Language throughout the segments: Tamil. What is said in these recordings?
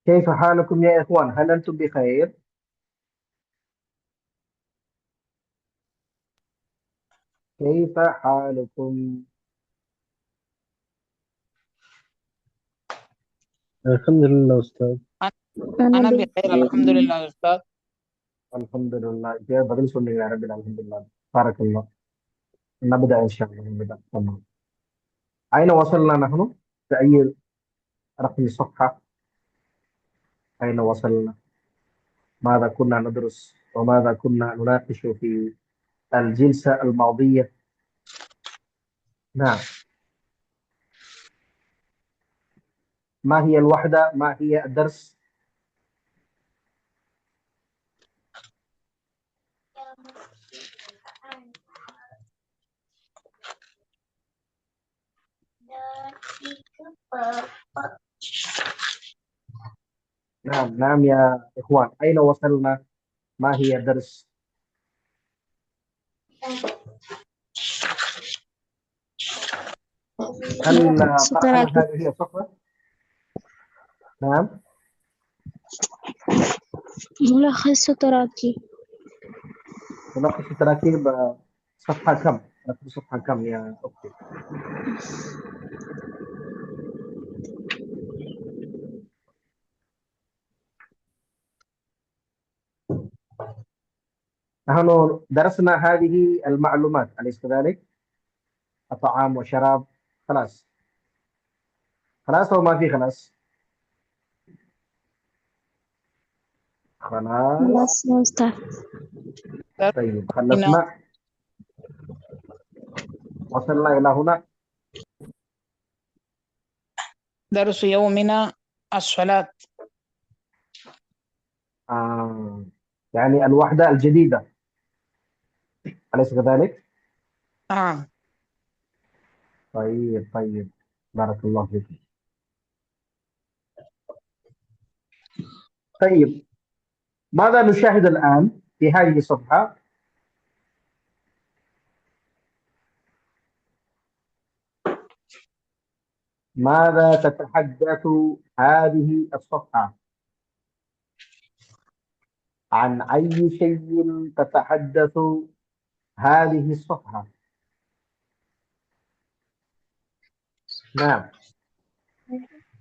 كيف حالكم يا إخوان؟ هل أنتم بخير؟ كيف حالكم؟ الحمد لله أستاذ. أنا أنا بخير الحمد بخير. لله يا أستاذ. الحمد لله. يا بدل سنة يا رب الحمد لله. بارك الله. نبدأ إن شاء الله. نبدأ. تمام. أين وصلنا نحن؟ في أي رقم صفحة؟ أين وصلنا؟ ماذا كنا ندرس؟ وماذا كنا نناقش في الجلسة الماضية؟ نعم. ما هي الوحدة؟ ما هي الدرس؟ نعم نعم يا إخوان، أين وصلنا؟ ما هي الدرس؟ هل قرأنا ستراكي. هذه الصفحة؟ نعم. ملخص ستراكي. ملخص التراكيب. صفحة كم؟ رقم صفحة كم يا أختي؟ نحن درسنا هذه المعلومات أليس كذلك؟ الطعام وشراب. خلاص. خلاص أو ما في خلاص؟ خلاص. خلاص يا أستاذ. طيب هنا خلصنا. وصلنا إلى هنا. درس يومنا الصلاة. آه. يعني الوحدة الجديدة أليس كذلك؟ نعم. طيب طيب. بارك الله فيكم. طيب، ماذا نشاهد الآن في هذه الصفحة؟ ماذا تتحدث هذه الصفحة؟ عن أي شيء تتحدث هذه الصفحة؟ نعم.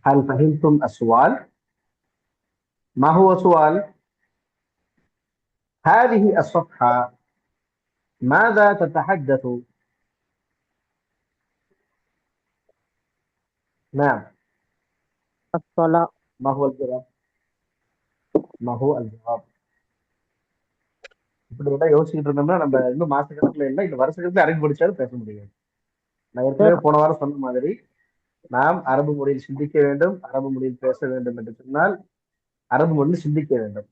هل فهمتم السؤال؟ ما هو السؤال؟ هذه الصفحة ماذا تتحدث؟ نعم. الصلاة. ما هو الجواب؟ ما هو الجواب؟ இப்படி எல்லாம் யோசிச்சுட்டு இருந்தோம்னா நம்ம இன்னும் மாச கணக்குல இல்லை, இந்த வருஷ கணக்குல அரேஞ்ச் படிச்சாலும் பேச முடியாது. நான் ஏற்கனவே شيخ போன வாரம் சொன்ன மாதிரி நாம் அரபு மொழியில் சிந்திக்க வேண்டும், அரபு மொழியில் பேச வேண்டும் என்று சொன்னால் அரபு மொழியில் சிந்திக்க வேண்டும்.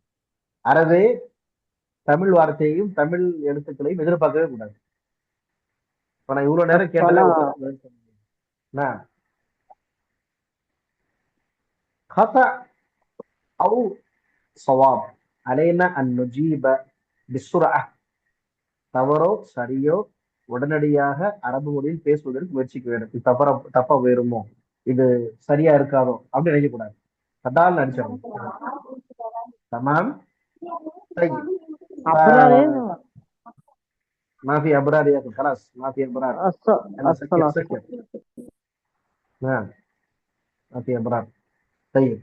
அறவே தமிழ் வார்த்தையையும் தமிழ் எழுத்துக்களையும் எதிர்பார்க்கவே கூடாது. இப்ப நான் இவ்வளவு நேரம் கேட்டதே الصلاة. ஒருத்தர் பதில் சொன்னீங்க. نعم. خطأ أو صواب، علينا أن نجيب بسرعة. தவறோ சரியோ உடனடியாக அரபு மொழியில் பேசுவதற்கு முயற்சிக்க வேண்டும். இது தப்பா போயிருமோ, இது சரியா இருக்காதோ அப்படின்னு நினைக்க கூடாது. சடால் நடிச்சிடணும். تمام. طيب. أبرار. ما في ابرار يا اخي، خلاص ما في ابرار. انا سكت الصلاة. سكت. نعم. ما في ابرار. طيب.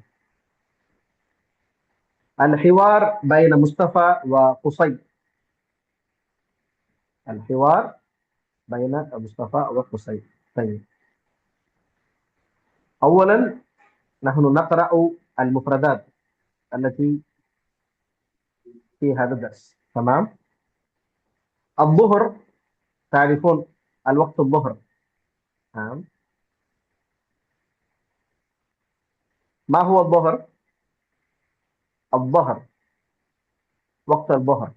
الحوار بين مصطفى وقصي. الحوار بين مصطفى وقصي. طيب. اولا نحن نقرا المفردات التي في هذا الدرس. تمام. الظهر، تعرفون الوقت الظهر. تمام. ما هو الظهر؟ الظهر وقت الظهر،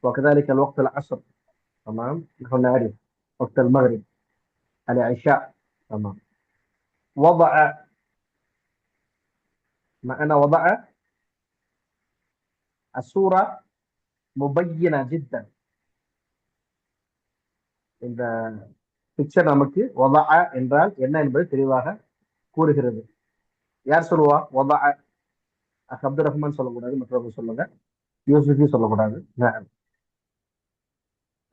وكذلك الوقت العصر. تمام. نحن نعرف وقت المغرب، العشاء. تمام. وضع، معنى وضع الصورة مبينة جدا. இந்த பிக்சர் நமக்கு வதஅ என்றால் என்ன என்பது தெளிவாக கூறுகிறது. யார் சொல்லுவா? வதஅ. அப்துல் ரஹ்மான் சொல்லக்கூடாது, மற்றவங்க சொல்லுங்க. யூசுஃபி சொல்லக்கூடாது. நஅம்.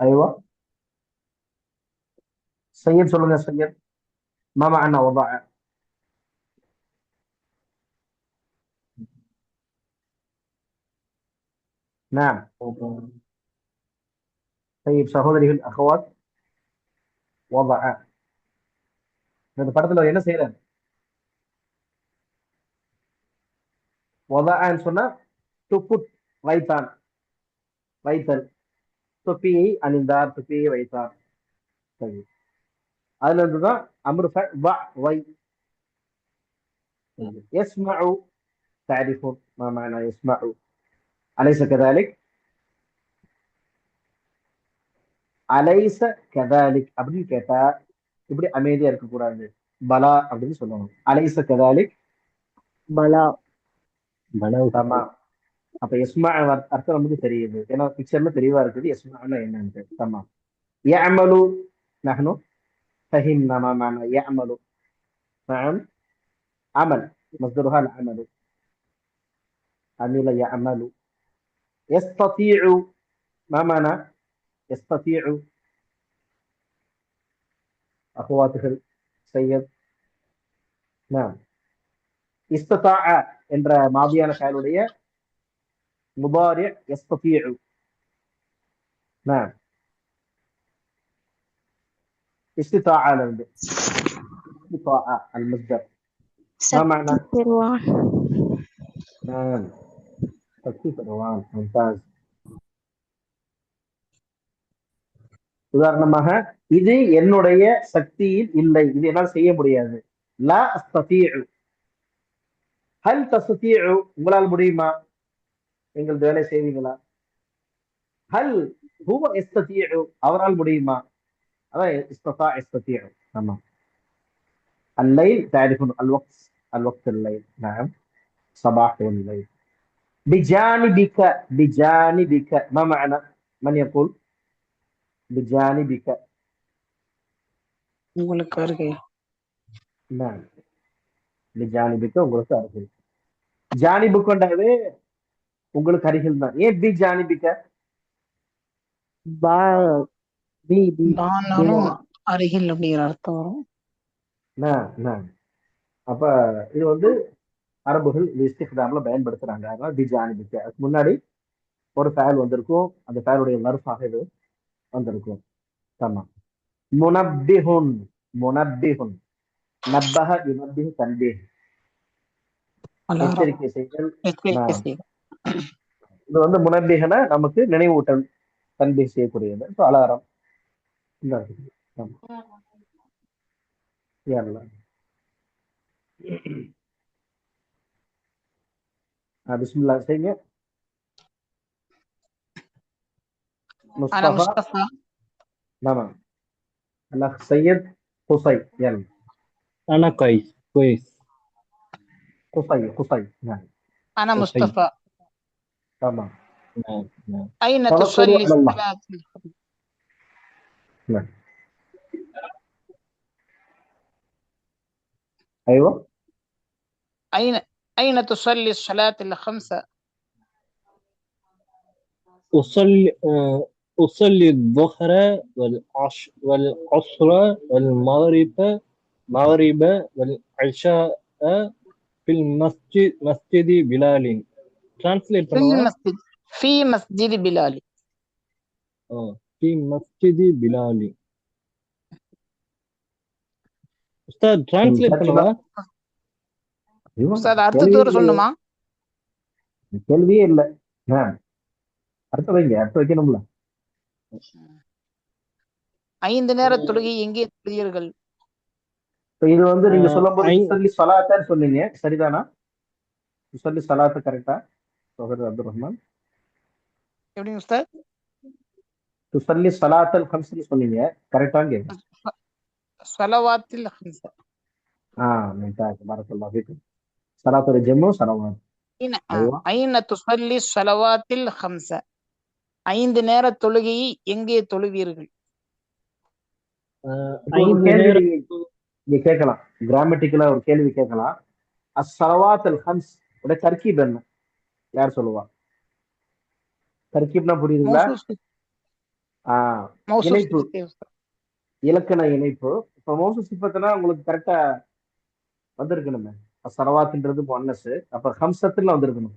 ஐவா. சையத் சொல்லுங்க, சையத். மா மஅனா வதஅ? நஅம். طيب சகோதரிகள், அகவாத். வதஅ. இந்த படத்துல என்ன செய்யறாரு? வதஅன்னு சொன்னா டு புட், வைத்தான், வைத்தல். தொப்பியை அணிந்தார், தொப்பியை வைத்தார். சரி. அதுல இருந்துதான் அம்ரு ஃபஅல் வ வை. யஸ்மஉ تعرفون ما معنى يسمع؟ أليس كذلك؟ அலைச கதாலிக் அப்படின்னு கேட்டா இப்படி அமைதியா இருக்க கூடாது, பலா அப்படின்னு சொல்லணும். அலைச கதாலிக். பலா. ஆமா. அப்ப எஸ்மா அர்த்தம் நமக்கு தெரியுது, ஏன்னா பிக்சர்ல தெளிவா இருக்குது எஸ்மான்னா என்னன்னு. ஆமா. يعمل. نحن فهمنا ما معنى يعمل. نعم. عمل مصدرها العمل. عمل يعمل. يستطيع. ما معنى يستطيع؟ அகவாத்துகள், சையத். نعم. استطاع என்ற மாதியான செயலுடைய முதாரி يستطيع. نعم. استطاع இருந்து استطاع المصدر. ما معنى؟ سكت الروان. نعم. تخفيف الروان. ممتاز. உதாரணமாக, இது என்னுடைய சக்தியில் இல்லை, இது என்னால் செய்ய முடியாது. லா அஸ்ததீஉ. ஹல் தஸ்ததீஉ, உங்களால் முடியுமா? நீங்கள் வேலை செய்வீங்களா? ஹல் ஹுவ யஸ்ததீஉ, அவரால் முடியுமா? அதான் இஸ்ததா யஸ்ததீஉ. ஆமா. الليل تعرفون الوقت، الوقت الليل. نعم. صباح والليل. بجانبك. بجانبك ما معنى؟ من يقول بجانبك؟ உங்களுக்கு அருகே. نعم. بجانبك உங்களுக்கு அருகில். ஜானிபுக்குண்டாவே உங்களுக்கு அருகில் தான். ஏன் பி ஜானிபிக்க? பா பி பி பானாலும் அருகில் அப்படிங்கிற அர்த்தம் வரும். அப்ப இது வந்து அரபுகள் இது இஸ்திக்தாம்ல பயன்படுத்துறாங்க. அதனால பி ஜானிபிக்க. அதுக்கு முன்னாடி ஒரு ஃபேல் வந்திருக்கும், அந்த ஃபேலுடைய வர்ஃபாக இது வந்திருக்கும். ஆமா. முனப்பிஹுன். முனப்பிஹுன். நப்பஹ யுனப்பிஹு தன்பீஹ். அலாரம், எச்சரிக்கை செய்தல். எச்சரிக்கை செய்தல். இது வந்து முனப்பிஹன நமக்கு நினைவூட்டல், தன்பீஹ் செய்யக்கூடியது. So alarm. இந்த இருக்குது. ஆமா. யா அல்லாஹ். பிஸ்மில்லா செய்யுங்க. أنا முஸ்தபா. مصطفى. நாம அல்லாஹ் சையத் குசை. யல் انا كويس كويس. குசை குசை. أنا مصطفى. تمام. نعم نعم. أين توكلوا تصلي على الله. الصلاة؟ نعم. ايوه. أين تصلي الصلاة الخمسة؟ أصلي الظهر والعصر والمغرب والعشاء في المسجد مسجد بلال. Translate في பண்ணுங்க. المسجد، في مسجد بلال. في مسجد بلال. உஸ்தாத் translate பண்ணுங்க. أستاذ அர்த்தத்தோட சொல்லணுமா? கேள்வியே இல்லை. அர்த்தம் வைங்க, அர்த்தம் வைக்கணும்ல. 5 நேர தொழுகை எங்கே தொழுகிறீர்கள்? இது வந்து நீங்க சொல்லும்போது துசல்லி ஸலாத்தன்னு சொன்னீங்க, சரிதானா? துசல்லி ஸலாத்து கரெக்டா சகோதரர் அப்துல் ரஹ்மான்? எப்படிங்க உஸ்தாத்? துசல்லி ஸலாத்தல் ஹம்ஸ்னு சொன்னீங்க, கரெக்டான்னு கேட்குறேன். ஸலவாத்தில் ஹம்ஸ. ممتاز بارك الله فيكم. صلاة الجمع صلوات. ஐன துஸல்லி ஸலவாத்தில் ஹம்ஸ, 5 நேர தொழுகையை எங்கே தொழுவீர்கள்? நீங்க கேட்கலாம், கிராமட்டிக்கலா ஒரு கேள்வி கேட்கலாம். அஸ்ஸலவாத் அல் ஹம்ஸ் உடைய தர்கீப் என்ன? யார் சொல்லுவா? தர்கீப்னா புரியுதுங்களா? இணைப்பு, இலக்கண இணைப்பு. இப்ப மௌசூப் சிஃபத்துனா உங்களுக்கு கரெக்டா வந்திருக்கணுமே. அஸ்ஸலவாத்ன்றது முஅன்னஸ், அப்ப ஹம்சத்துல வந்திருக்கணும்.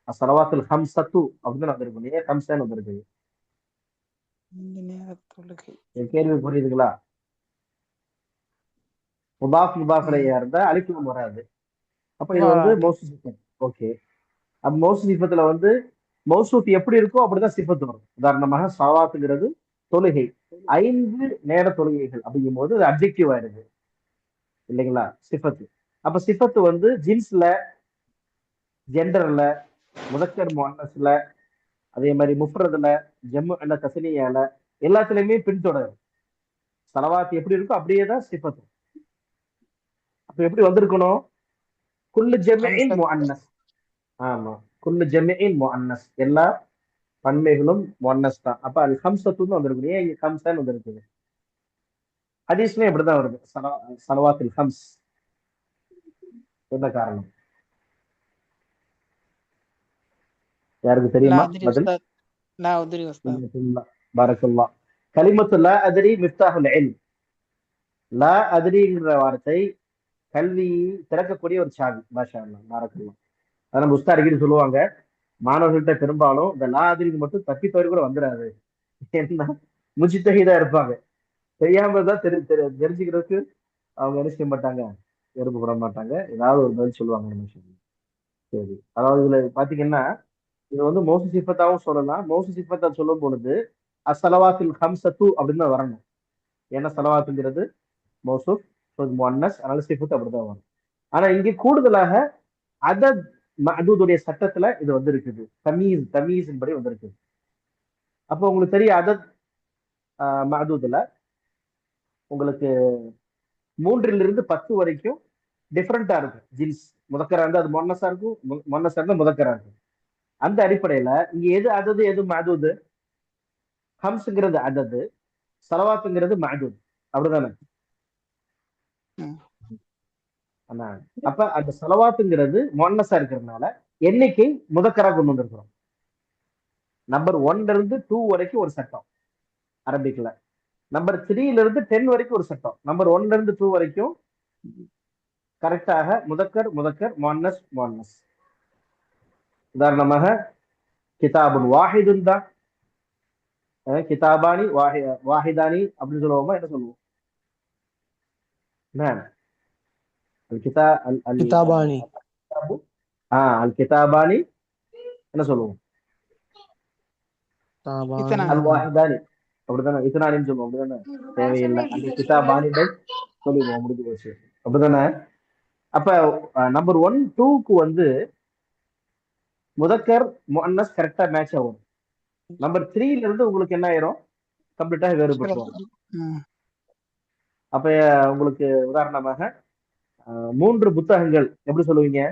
அஸ்ஸலவாத்துல் ஹம்சத்து அப்படின்னு வந்திருக்கணும். ஏன் ஹம்சான்னு வந்திருக்கு? என் கேள்வி புரியுதுங்களா? முதாஃப் முதாஃபிலையா இருந்தா அலிஃபும் வராது. அப்ப இது வந்து மௌசூப் சிஃபத். ஓகே, அப்ப மௌசூப் சிஃபத்துல வந்து மௌசூப் எப்படி இருக்கோ அப்படிதான் சிஃபத் வரும். உதாரணமாக ஸலவாத்துங்கிறது தொழுகை, 5 நேர தொழுகைகள் அப்படிங்கும் போது அது அப்ஜெக்டிவ் ஆயிடுது இல்லைங்களா? சிஃபத்து. அப்ப சிஃபத்து வந்து ஜின்ஸ்ல, ஜெண்டர்ல, முதக்கர் முஅன்னஸ்ல, அதே மாதிரி முஃப்ரதுல, ஜம்முல, தஸ்னியால எல்லாத்துலயுமே பின்தொடரும். ஸலவாத் எப்படி இருக்கோ அப்படியே தான் சிஃபத்து. அப்ப எப்படி வந்திருக்கணும்? குல்லு ஜம்இன் முஅன்னஸ். ஆமா, குல்லு ஜம்இன் முஅன்னஸ், எல்லா பன்மைகளும் முஅன்னஸ் தான். அப்ப அது ஹம்சத்துன்னு வந்திருக்கு. ஏன் இங்க ஹம்சான்னு வந்திருக்குது? ஹதீஸ்லயும் இப்படிதான் வருது, ஸலவாத்துல் ஹம்ஸ். என்ன காரணம்? யாருக்கு தெரியுமா பதில்? பாரக்கல்லாஹ். கலிமத்து லா அத்ரி மிஃப்தாஹுல் இல்ம். லா அத்ரிங்கிற வார்த்தை கல்வி திறக்கக்கூடிய ஒரு சாவி. மாஷா அல்லாஹ், பாரக்கல்லாஹ். அதை நம்ம உஸ்தாத் அடிக்கடி சொல்லுவாங்க, மாணவர்கள்ட்ட பெரும்பாலும் இந்த லா அத்ரிக்கு மட்டும் தப்பி தவறி கூட வந்துடாது. ஏன்னா முஜ்தஹிதா இருப்பாங்க, தெரியாம தான் தெரிஞ்சுக்கிறதுக்கு அவங்க என்ன செய்ய மாட்டாங்க, விருப்பப்பட மாட்டாங்க, ஏதாவது ஒரு பதில் சொல்லுவாங்க. நம்ம சரி, அதாவது இதுல பாத்தீங்கன்னா இது வந்து மௌசு சிஃபத்தாவும் சொல்லலாம். மௌசு சிஃபத்தா சொல்லும் பொழுது அஸ்ஸலவாத்துல் ஹம்சத்து அப்படின்னு தான் வரணும். ஏன்னா ஸலவாத்துங்கிறது மௌசூப் முஅன்னஸ், அதனால சிஃபத் அப்படிதான் வரும். ஆனா இங்கே கூடுதலாக அதத் மஅதூதுடைய சட்டத்துல இது வந்து இருக்குது, தமீஸ் படி வந்திருக்குது. அப்போ உங்களுக்கு தெரியும் அதத் மஅதூதுல உங்களுக்கு 3 to 10 வரைக்கும் டிஃப்ரெண்டா இருக்கும். ஜின்ஸ் முதக்கரா இருந்தா அது முஅன்னஸா இருக்கும், முஅன்னஸா இருந்தா முதக்கரா இருக்கும். அந்த அடிப்படையில இங்க எது அதது எது மஅதூது? ஹம்ஸ்ங்கிறது அதது, ஸலவாத்துங்கிறது மஅதூத், அப்படிதானே? அப்ப அந்த ஸலவாத்துங்கிறது முஅன்னஸா இருக்கிறதுனால எண்ணிக்கை முதக்கரா கொண்டு வந்திருக்கிறோம். நம்பர் 1 இருந்து 2 வரைக்கும் ஒரு சட்டம் அரபிக்ல, நம்பர் 3 இருந்து 10 வரைக்கும் ஒரு சட்டம், நம்பர் 1 இருந்து 2 வரைக்கும் கரெக்டாக முதக்கர் முதக்கர் முஅன்னஸ் முஅன்னஸ். உதாரணமாக கிதாபுன் வாஹிதுன் தான், கிதாபானி வாஹிதானி அப்படின்னு சொல்லுவோமா? என்ன சொல்லுவோம்? கிதாபானி. அல் கிதாபானி என்ன சொல்லுவோம்? அல் வாஹிதானி, அப்படித்தானே? இத்னானின்னு சொல்லுவோம், அப்படிதானே? தேவையில்லை, அந்த கிதாபானி சொல்லிடுவோம், முடிஞ்சு போச்சு, அப்படிதானே? அப்ப நம்பர் 1 2க்கு வந்து முதக்கர் முஅன்னஸ் கரெக்டா மேட்ச் ஆகும். நம்பர் 3ல இருந்து உங்களுக்கு என்ன ஆயிரும்? கம்ப்ளீட்டா வேறுபட்டுரும். அப்ப உங்களுக்கு உதாரணமாக 3 புத்தகங்கள் எப்படி சொல்லுவீங்க?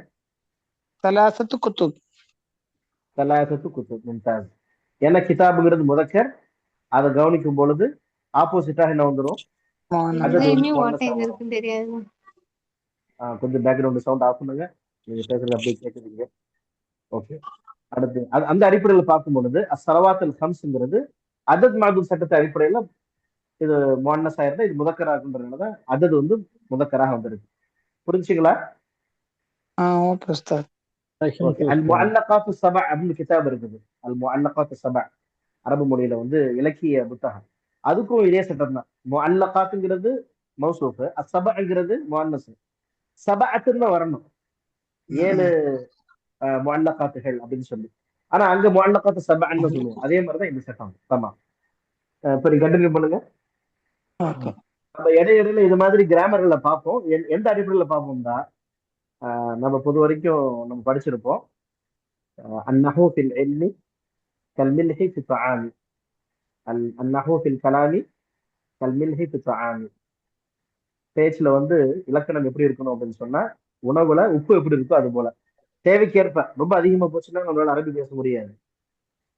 ثلاثة كتب. மும்தாஸ். ஏன்னா கிதாபுங்கிறது முதக்கர், அதை கவனிக்கும் பொழுது ஆப்போசிட்டாக என்ன வந்துடும்? கொஞ்சம் பேக்ரவுண்ட் சவுண்ட் ஆஃப் பண்ணுங்க, நீங்க பேசுறது அப்படியே கேட்குறீங்க. ஓகே, அடுத்து அந்த அடிப்படையில் பார்க்கும் பொழுது அஸ்ஸலவாத்துல் ஹம்ஸ்ங்கிறது அதத் மஅதூத் சட்டத்தை அடிப்படையில இது முஅன்னஸா இருந்தா இது முதக்கரா இருக்குன்றதுனால அதது வந்து முதக்கராக வந்திருக்கு. புரிஞ்சுங்களா? ஓகே உஸ்தாத். அல் முஅல்லகாத்து ஸபஅ அப்படின்னு கிதாப் இருக்குது. அல் முஅல்லகாத்து ஸபஅ அரபு மொழியில வந்து இலக்கிய புத்தகம். அதுக்கும் இதே சட்டம் தான். முஅல்லகாத்துங்கிறது மௌசூஃப், அஸ்ஸபஅங்கிறது முஅன்னஸ். சபஅத்துன்னு வரணும், 7 முஅல்லகாத்துகள் அப்படின்னு சொல்லி. ஆனா அங்க முஅல்லகாத்து ஸபஅன்னு சொல்லுவோம். அதே மாதிரிதான் இந்த சட்டம். ஆமா, இப்ப நீங்க கண்டினியூ பண்ணுங்க. நம்ம இடையிடையில இது மாதிரி கிராமர்களை பார்ப்போம். எந்த அடிப்படையில பார்ப்போம்னா நம்ம பொது வரைக்கும் நம்ம படிச்சிருப்போம், அந்நஹு ஃபில் இல்மி கல்மில்ஹி ஃபி தஆமி, அந்நஹு ஃபில் கலாமி கல்மில்ஹி ஃபி தஆமி. பேச்சுல வந்து இலக்கணம் எப்படி இருக்கணும் அப்படின்னு சொன்னா, உணவுல உப்பு எப்படி இருக்கோ அது போல தேவைக்கேற்ப. ரொம்ப அதிகமா போச்சுன்னா நம்மளால அரபி பேச முடியாது.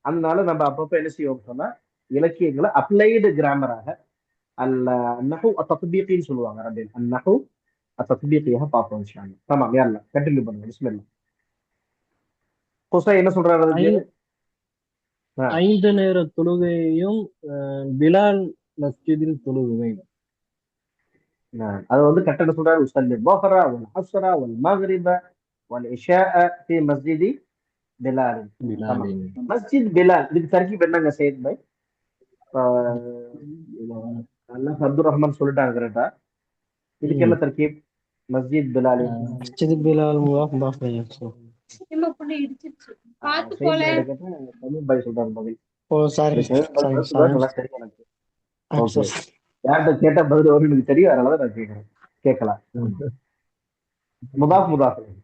அதனால நம்ம அப்பப்ப என்ன செய்வோம் சொன்னா, இலக்கியங்களை அப்ளைடு கிராமராக அந்நஹு அத்தத்பீகின்னு சொல்லுவாங்க அரபியில். அந்நஹு தத்பீகியாக பார்ப்போம் இன்ஷா அல்லாஹ். தமாம் யல்லா கண்டினியூ பண்ணுங்க. பிஸ்மில்லாஹ். குசை என்ன சொல்றாரு அதுக்கு? ஆ, 5 நேர தொழுகையையும் பிலால் மஸ்ஜிதில் தொழுகுவேன். அது வந்து கரெக்டா சொல்றாரு. உஸல்லி ظهر والعصر والمغرب والعشاء في مسجد بلال. தமாம். பிலாலின் மஸ்ஜித் பிலால் இதுக்கு தர்கீப் என்னங்க சையத் பாய்? அல்லாஹ் அப்துல் ரஹ்மான் சொல்லிட்டாங்க கரெக்டா. இதுக்கு என்ன தர்கீப்? மஸ்ஜித் பிலால். மஸ்ஜித் பிலால் முலாஃப் முலாஃப் இலைஹி. சையத் கேட்டா தமிழ் பாய் சொல்றாரு பதில். ஓ சாரி சையத் பாய் சாரி சொல்றாரு சாரி நல்லா தெரியும் எனக்கு. ஓகே, யார்கிட்ட கேட்டா பதில் வரும் எனக்கு தெரியும், அதனால நான் கேட்கறேன். கேட்கலாம். முதாஃப் முதாஃப் இலைஹி.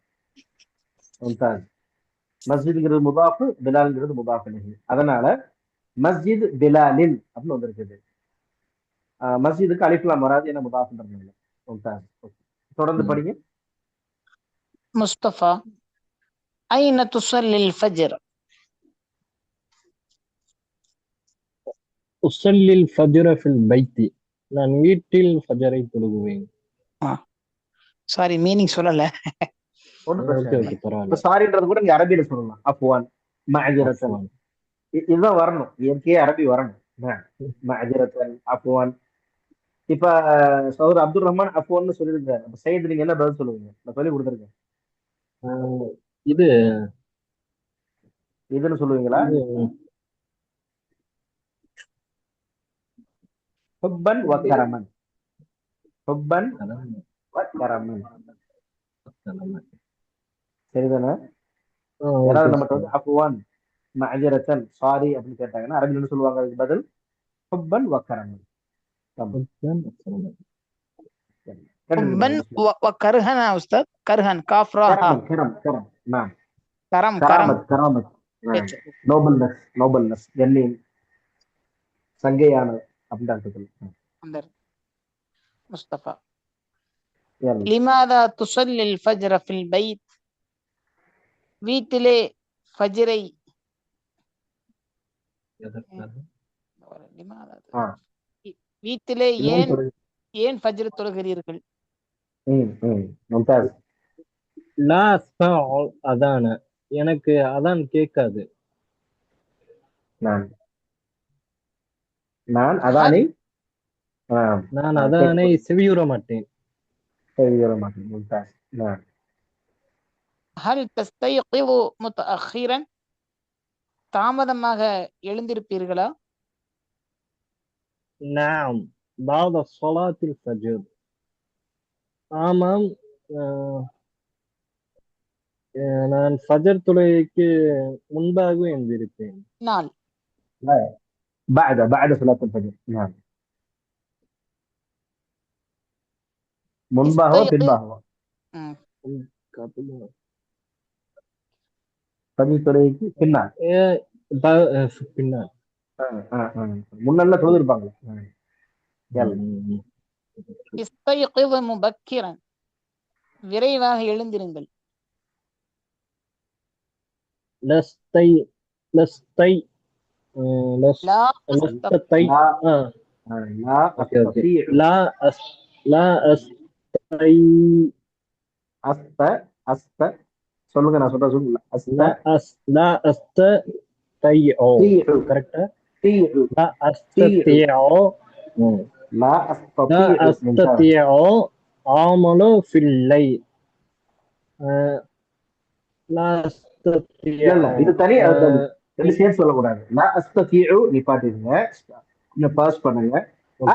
மும்தாஸ். மஸ்ஜித்ங்கிறது முதாஃப், பிலால்ங்கிறது முதாஃப் இலைஹி. அதனால மஸ்ஜித் பிலாலின் அப்படின்னு வந்திருக்குது. மஸ்ஜிதுக்கு அலிஃப்லாம் வராது, ஏன்னா முதாஃப்ன்றதுனால. மும்தாஸ். ஓகே. தொடர்ந்து படிங்க. முஸ்தபா ஐன துஸல்லில் ஃபஜ்ர். உஸல்லில் ஃபஜ்ர ஃபில் பைத்தி. நான் வீட்டில் ஃபஜரை தொழுகுவேன். சாரி மீனிங் சொல்லல. ஒன்றும் பிரச்சனை ஓகே இல்லை. ஓகே இப்ப பரவாயில்ல. சாரின்றது கூட நீங்க அரபியில சொல்லலாம். அஃப்வான், மஅஜரத்தன். அஃப்வான். இதுதான் வரணும், இயற்கையே அரபி வரணும். மஅஜரத்தன், அஃப்வான். இப்ப சௌர் அப்துல் ரஹ்மான் அஃப்வான்னு சொல்லியிருக்காரு. அப்ப சையத் நீங்க என்ன பதில் சொல்லுவீங்க? நான் சொல்லி கொடுத்துருக்கேன். ஆஹ் இது இதுன்னு சொல்லுவீங்களா? இது ஹுப்பன் வ கரமன். ஹுப்பன் கடமை. வ கரமன். கடமை. சரிதானே? ஓகே யாராவது நம்மகிட்ட சார். வந்து அஃப்வான், மஅஜரத்தன், சாரி அப்படின்னு கேட்டாங்கன்னா அரபியில் என்ன சொல்லுவாங்க? அதுக்கு பதில் ஹுப்பன் வ கரமன். ஹுப்பன் வ கர்ஹன் உஸ்தாத். கர்ஹன் காஃப் ரா ஹா. கரமன், கரம், கரம். நாம் கரம் கரம். கராமத், கராமத். நோபல்னஸ், நோபல்னஸ், கண்ணியம், சங்கையான அப்படின்ற அர்த்தத்தில். அந்த முஸ்தபா யல்லா. லிமாதா துஸல்லில் ஃபஜ்ர ஃபில் பைத். வீட்டிலே ஃபஜ்ரை லிமாதா ஆ. வீட்டிலே ஏன் ஏன் சொல்றீங்க? ஏன் ஃபஜ்ர் தொழுகிறீர்கள்? மும்தாஸ். லா அஸ்மஉ அதான. எனக்கு அதான் கேட்காது. நான் நான் அதானே நான் அதானை செவியுற மாட்டேன். செய்ய மாட்டேன். மும்தாஸ். நான் ஹல் தஸ்தைகிது முத்தஅخிரன். தாமதமாக எழுந்திருப்பீர்களா? நாம் பாத ஸலாத்தில் ஃபஜ்ர். ஆமாம். நான் ஃபஜர் தொழுகைக்கு முன்பாகவே எழுந்திருப்பேன். நாள் بعد صلاة الفجر. نعم. முன்பாகவோ பின்பாகவோ? பதில் தொழுகைக்கு பின்னால். பின்னால். முன்னெல்லாம் தொழுதுருப்பாங்க. இஸ்தைகிது முபக்கிரன். விரைவாக எழுந்திருங்கள். லஸ்தை லஸ்தை லா லஸ்தை لا أستطيع. லா அஸ்தை அஸ்த சொல்லுங்க, நான் சொல்ற சொல்லுங்க. லா அஸ்தைஉ. கரெக்ட்டா? லா அஸ்தைஉ. لا லா أستطيع. அஸ்தைஉ ஆமலு ஃபில் லைல். லா இல்ல இது தனி, ரெண்டு சேர்த்து சொல்லக்கூடாது. லா அஸ்ததீஉ நிப்பாட்டிடுங்க, இன்னும் பாஸ் பண்ணுங்க.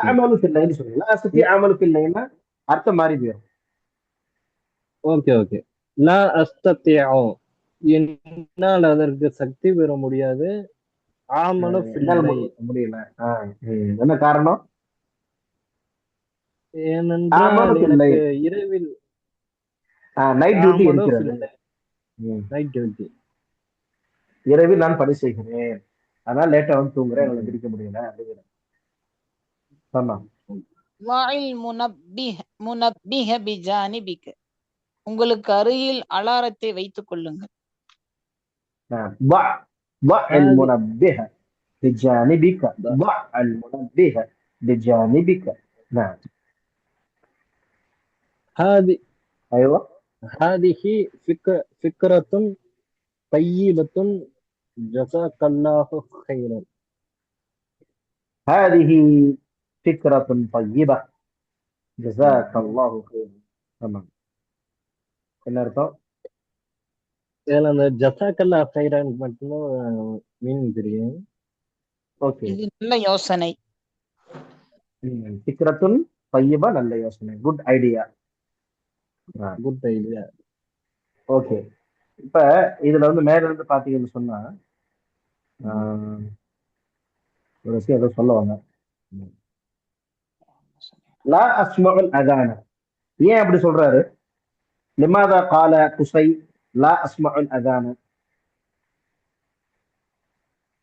அமலு ஃபில்லைன்னு சொல்லுங்க. லா அஸ்ததீஉ அமலு ஃபில்லைன்னா அர்த்தம் மாறி போயிடும். Okay okay. லா அஸ்ததீஉ என்னால் அதற்கு சக்தி பெற முடியாது. ஆமலு ஃபில் லைல் முடியல. என்ன காரணம்? ஏனென்றால் எனக்கு இரவில் நைட் டியூட்டி இருக்கிறது. Night duty. இரவில் நான் பணி செய்கிறேன், அதனால லேட்டா வந்து தூங்குறேன், என்னால பிடிக்க முடியல அப்படிங்கிறேன். ஆமா. வாயில் முனப்பிஹ பிஜானிபிக. உங்களுக்கு அருகில் அலாரத்தை வைத்துக் கொள்ளுங்கள். ضع المنبه بجانبك. ضع المنبه بجانبك. نعم. هذه ايوه. هذه فكرة طيبة جزاك الله خيرا. هذه فكرة طيبة جزاك الله خيرا. تمام. என்ன அர்த்தம்? இதுல அந்த ஜசாக்கல்லா ஹைரான் மட்டும்தான் மீனிங் தெரியும். ஓகே. இது நல்ல யோசனை. ஃபிக்ரத்துன் طيبة, நல்ல யோசனை, good idea. Good idea. Okay. இப்ப இதுல வந்து மேல இருந்து பாத்தீங்கன்னு சொன்னா ஆஹ், ஒரு விஷயம் ஏதோ சொல்ல வந்தேன். லா அஸ்மஉல் அதான, ஏன் அப்படி சொல்றாரு? லிமாதா கால குசை லா அஸ்மஉல் அதான,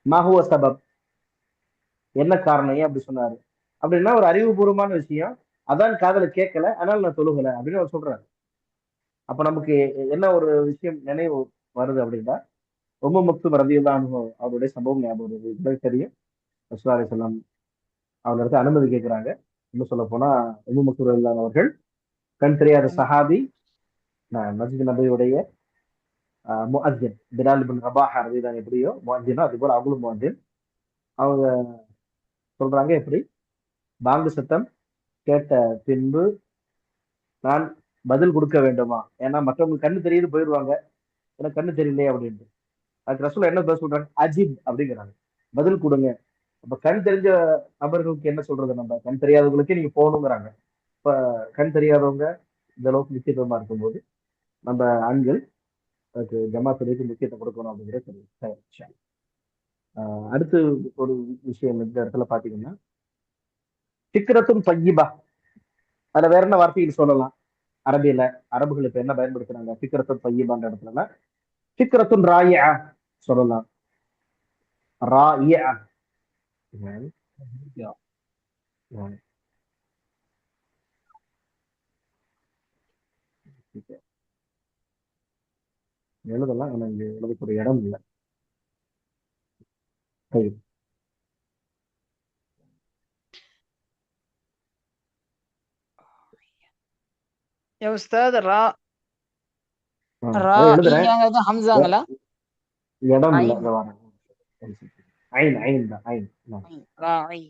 மா ஹுவ சபப், என்ன காரணம், ஏன் அப்படி சொன்னாரு? அப்படின்னா ஒரு அறிவுபூர்வமான விஷயம், அதான் காதுல கேட்கல, அதனால நான் தொழுகல அப்படின்னு அவர் சொல்றாரு. அப்ப நமக்கு என்ன ஒரு விஷயம் நினைவு வருது அப்படின்னா, ரொம்ப மக்தூம் ரலியல்லாஹு அன்ஹு அவருடைய சம்பவம் ஞாபகம் வருது. இதுதான் தெரியும். ரசூலுல்லாஹி ஸல்லல்லாஹு அலைஹி வஸல்லம் அவர்களுக்கு அனுமதி கேட்கிறாங்க. இன்னும் சொல்ல போனா உம்மு மக்தூம் ரலியல்லாஹு அவர்கள் கண் தெரியாத சஹாபி, மஸ்ஜித் நபியுடைய முஅத்தின் பிலால் பின் ரபாஹ் ரலியல்லாஹு எப்படியோ முஅத்தினோ அது போல அவங்களும் முஅத்தின். அவங்க சொல்றாங்க, எப்படி பாங்கு சத்தம் கேட்ட பின்பு நான் பதில் கொடுக்க வேண்டுமா? ஏன்னா மற்றவங்க கண்ணு தெரியுது போயிடுவாங்க, எனக்கு கண்ணு தெரியலையே அப்படின்ட்டு. அதுக்கு ரசூல் என்ன பதில் சொல்றாங்க? அஜிப் அப்படிங்கிறாங்க, பதில் கொடுங்க. அப்ப கண் தெரிஞ்ச நபர்களுக்கு என்ன சொல்றது? நம்ம கண் தெரியாதவங்களுக்கே நீங்க போகணுங்கிறாங்க. இப்ப கண் தெரியாதவங்க இந்த அளவுக்கு முக்கியத்துவமா இருக்கும்போது நம்ம ஆண்கள் அதுக்கு ஜமாத்துடையக்கு முக்கியத்துவம் கொடுக்கணும் அப்படிங்கிறது தெரியும். சரி, சரி. அடுத்து ஒரு விஷயம் இந்த இடத்துல பாத்தீங்கன்னா, ஃபிக்ரத்துன் தய்யிபா, அதுல வேற என்ன வார்த்தைகள் சொல்லலாம்? அரபியில அரபுகள் இப்ப என்ன பயன்படுத்துறாங்க ஃபிக்ரத்துன் தய்யிபான்ற இடத்துல? ஃபிக்ரத்துன் ராயிஆ சொல்லலாம். ராயிஆ. எழுதலாம், ஆனா இங்க எழுதக்கூடிய இடம் இல்லை. சரி. யா உஸ்தாத், ரா அதான் எழுதுறேன், ஈங்கிறது ஹம்சாங்களா? இடம் இல்லை. ஐன். இதை வரேன். ஐன், ஐன் தான், ஐன். ராஇ.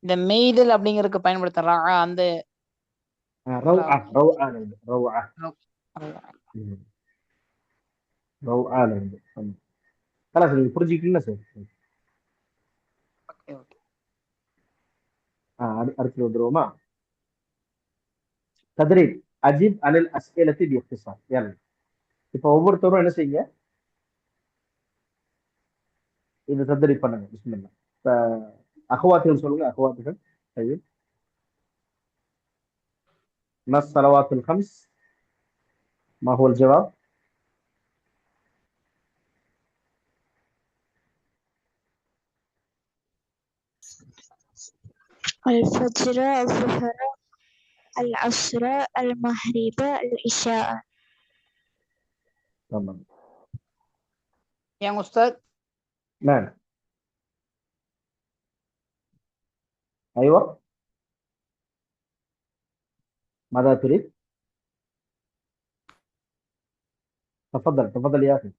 இந்த மெய்தல் அப்படிங்கறதுக்கு பயன்படுத்த ரா அந்த روعة روعة روعة روعة خلاص நீங்க புரிஞ்சுக்கிட்டீங்களா சார்? Okay okay. அடுத்து வந்துருவோமா? தத்ரீப் அஜிப் அனில் அஸ்இலத்தி பிஇக்திசார். யல், இப்போ ஒவ்வொருத்தரும் என்ன செய்யுங்க, இது தத்ரீப் பண்ணுங்க. பிஸ்மில்லாஹ். இப்ப அஹ்வாத்துகள் சொல்லுங்க, அஹ்வாத்துகள். طيب. ما الصلوات الخمس؟ ما هو الجواب؟ الفجر، الظهر، العصر، المغرب، العشاء. تمام. يا أستاذ. نعم. أيوة، ماذا تريد؟ تفضل تفضل يا أخي.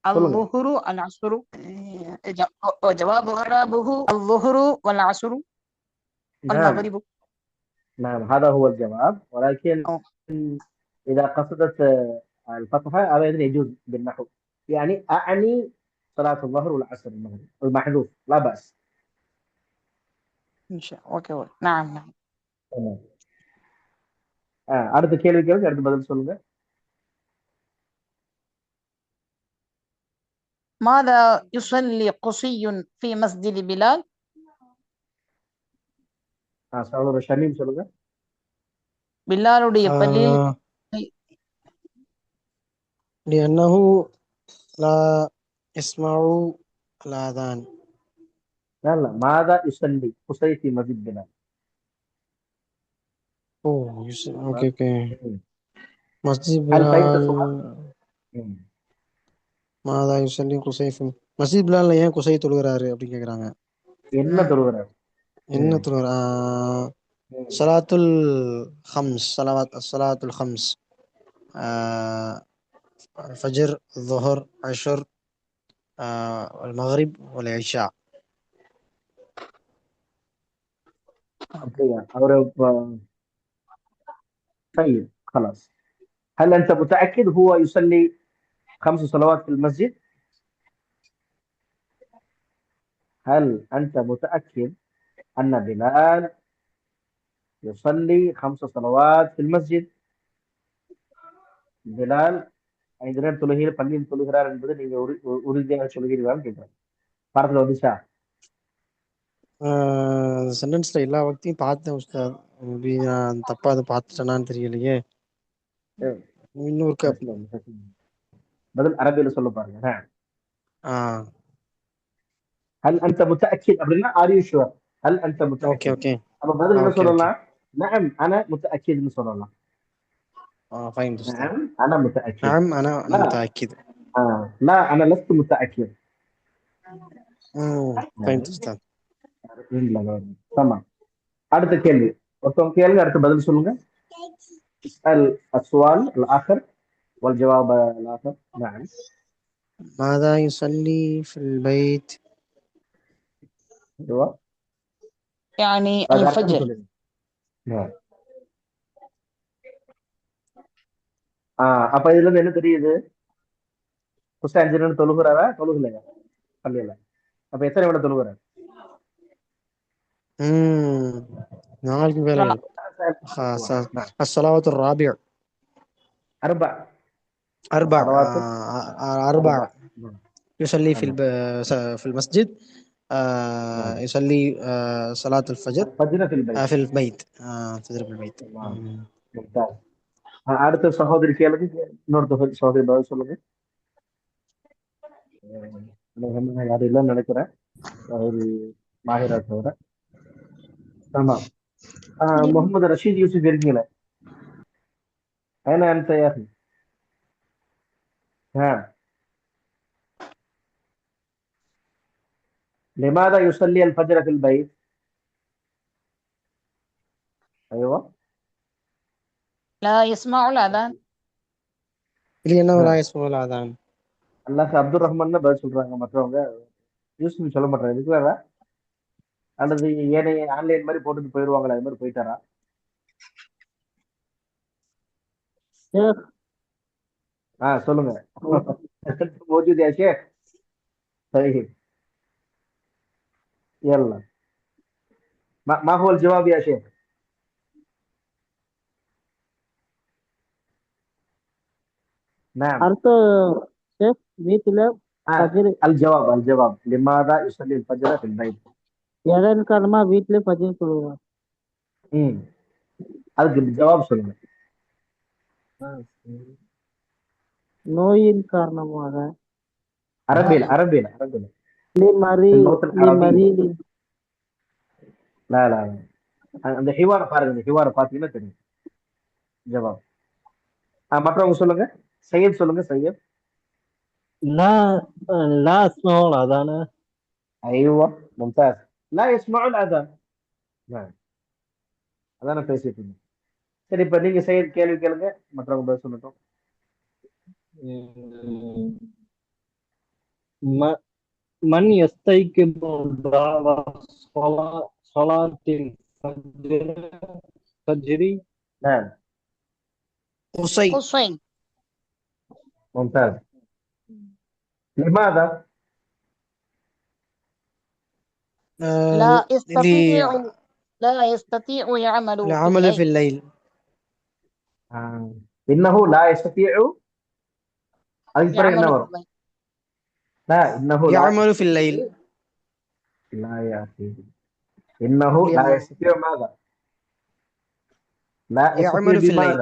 الظهر العصر، وجواب غرابه الظهر والعصر والمغرب. نعم هذا هو الجواب، ولكن إذا قصدت الفتحة هذا يجوز بالنحو، يعني أعني صلاة الظهر والعصر المغرب المحذوف، لا بأس. إن شاء الله. أوكي. نعم نعم. அடுத்த கேள்வி கேளுங்க, அடுத்து பதில் சொல்லுங்க. ماذا يصلي قصي في مسجد بلال؟ சகோதரர் ஷமீம் சொல்லுங்க. பிலாலுடைய பள்ளியில் لأنه لا يسمع الأذان. لا لا، ماذا يصلي قصي في مسجد بلال؟ اوكي. مسجد هل فهمت بلال. السؤال؟ மாதா யுசல்லி குசை மசீத் பிலால்ல ஏன் குசை தொழுகிறாரு அப்படின்னு கேக்குறாங்க. என்ன தொழுகிறார்? என்ன தொழுகிறா? சலாத்துல் ஹம்ஸ், சலாத்துல் ஹம்ஸ், ஃபஜர், ظهر، அஷர்، المغرب والعشاء. அப்படியா? அவரு طيب خلاص. هل أنت متأكد هو يصلي 5 صلوات في المسجد؟ هل أنت متأكد أن بلال يصلي 5 صلوات في المسجد؟ பிலால் 5 நேரம் தொழுகையில் பள்ளியில் தொழுகிறார் என்பது நீங்க உறுதியாக சொல்கிறீர்களான்னு கேட்கிறேன். பாடத்துல வந்துச்சா? சென்டென்ஸ்ல எல்லா வக்தையும் பார்த்தேன் உஸ்தாத். மேபி நான் தப்பா அதை பார்த்துட்டேனான்னு தெரியலையே. இன்னொரு பதில் அரபியில சொல்ல பாருங்க. ஆ هل أنت متأكد அப்படின்னா are you sure? هل أنت okay متأكد? Okay அப்ப பதில் என்ன ஓகே ஓகே சொல்லலாம்? نعم أنا متأكدன்னு சொல்லலாம். فهمت أستاذ. نعم أنا متأكد. نعم أنا لا متأكد. لا أنا لست متأكد. فهمت أستاذ. تمام. அடுத்த கேள்வி ஒருத்தவங்க கேளுங்க, அடுத்த பதில் சொல்லுங்க. السؤال الآخر والجواب الآخر. نعم. ماذا يصلي في البيت؟ ايوه يعني அது அர்த்தம் الفجر. சொல்லுங்க. அப்ப இதுல இருந்து என்ன தெரியுது? புஸ்தகம் 5 நிமிடம் தொழுகிறாரா தொழுகலையா பள்ளியில? அப்ப எத்தனை விட தொழுகிறார்? நாளைக்கு வேலைகள். الصلاة الرابع. أربع. أربع. يصلي في المسجد. يصلي صلاة الفجر فجر في البيت. في البيت. فجر في البيت. ممتاز. அடுத்த சகோதரி கேளுங்க, இன்னொரு சகோதரி பதில் சொல்லுங்க. யாரும் இல்லைன்னு நினைக்கிறேன், ஒரு மாஹிரா தவிர. ஆமா. முகமது ரஷீத் யூசுப் இருக்கீங்களே, أين أنت يا أخي؟ لماذا يصلي الفجر في البيت؟ أيوة. لا يسمع الأذان. لأنه لا يسمع الأذان. அல்லாஹ் அப்துல் ரஹ்மான் தான் பதில் சொல்றாங்க, மற்றவங்க யூசுப் சொல்ல மாட்டாங்க. இதுக்கு வேற அல்லது ஏனைய ஆன்லைன் மாதிரி போட்டுட்டு போயிடுவாங்களா, அது மாதிரி போயிட்டாரா? சொல்லுங்க. موجود يا شيخ. طيب يلا ما هو الجواب يا شيخ؟ نعم. شيخ வீட்டுல الجواب لماذا يصلي الفجر في البيت؟ எதன் காரணமா வீட்டுல ஃபஜ்ர் தொழுவாங்க. அதுக்கு ஜவாப் சொல்லுங்க. நோயின் காரணமாக. அரபில அந்த ஹிவார பாருங்க, இந்த ஹிவார பாத்தீங்கன்னா தெரியும் ஜவாப். மற்றவங்க சொல்லுங்க. சையத் சொல்லுங்க. சையத். لا اسمع الأذان. ايوه ممتاز. لا يسمع الاذان. அதான பேசிட்டு இருந்தேன். சரி, இப்ப நீங்க சையத் கேள்வி கேளுங்க, மற்றவங்க பதில் சொல்லட்டும். من يستيقظ بعد صلاة الفجر؟ نعم. قصي. ممتاز. لماذا؟ لا يستطيع العمل في الليل. إنه لا يستطيع يعمل في الليل. لا يا أخي، إنه لا يستطيع ماذا؟ لا يعمل في الليل.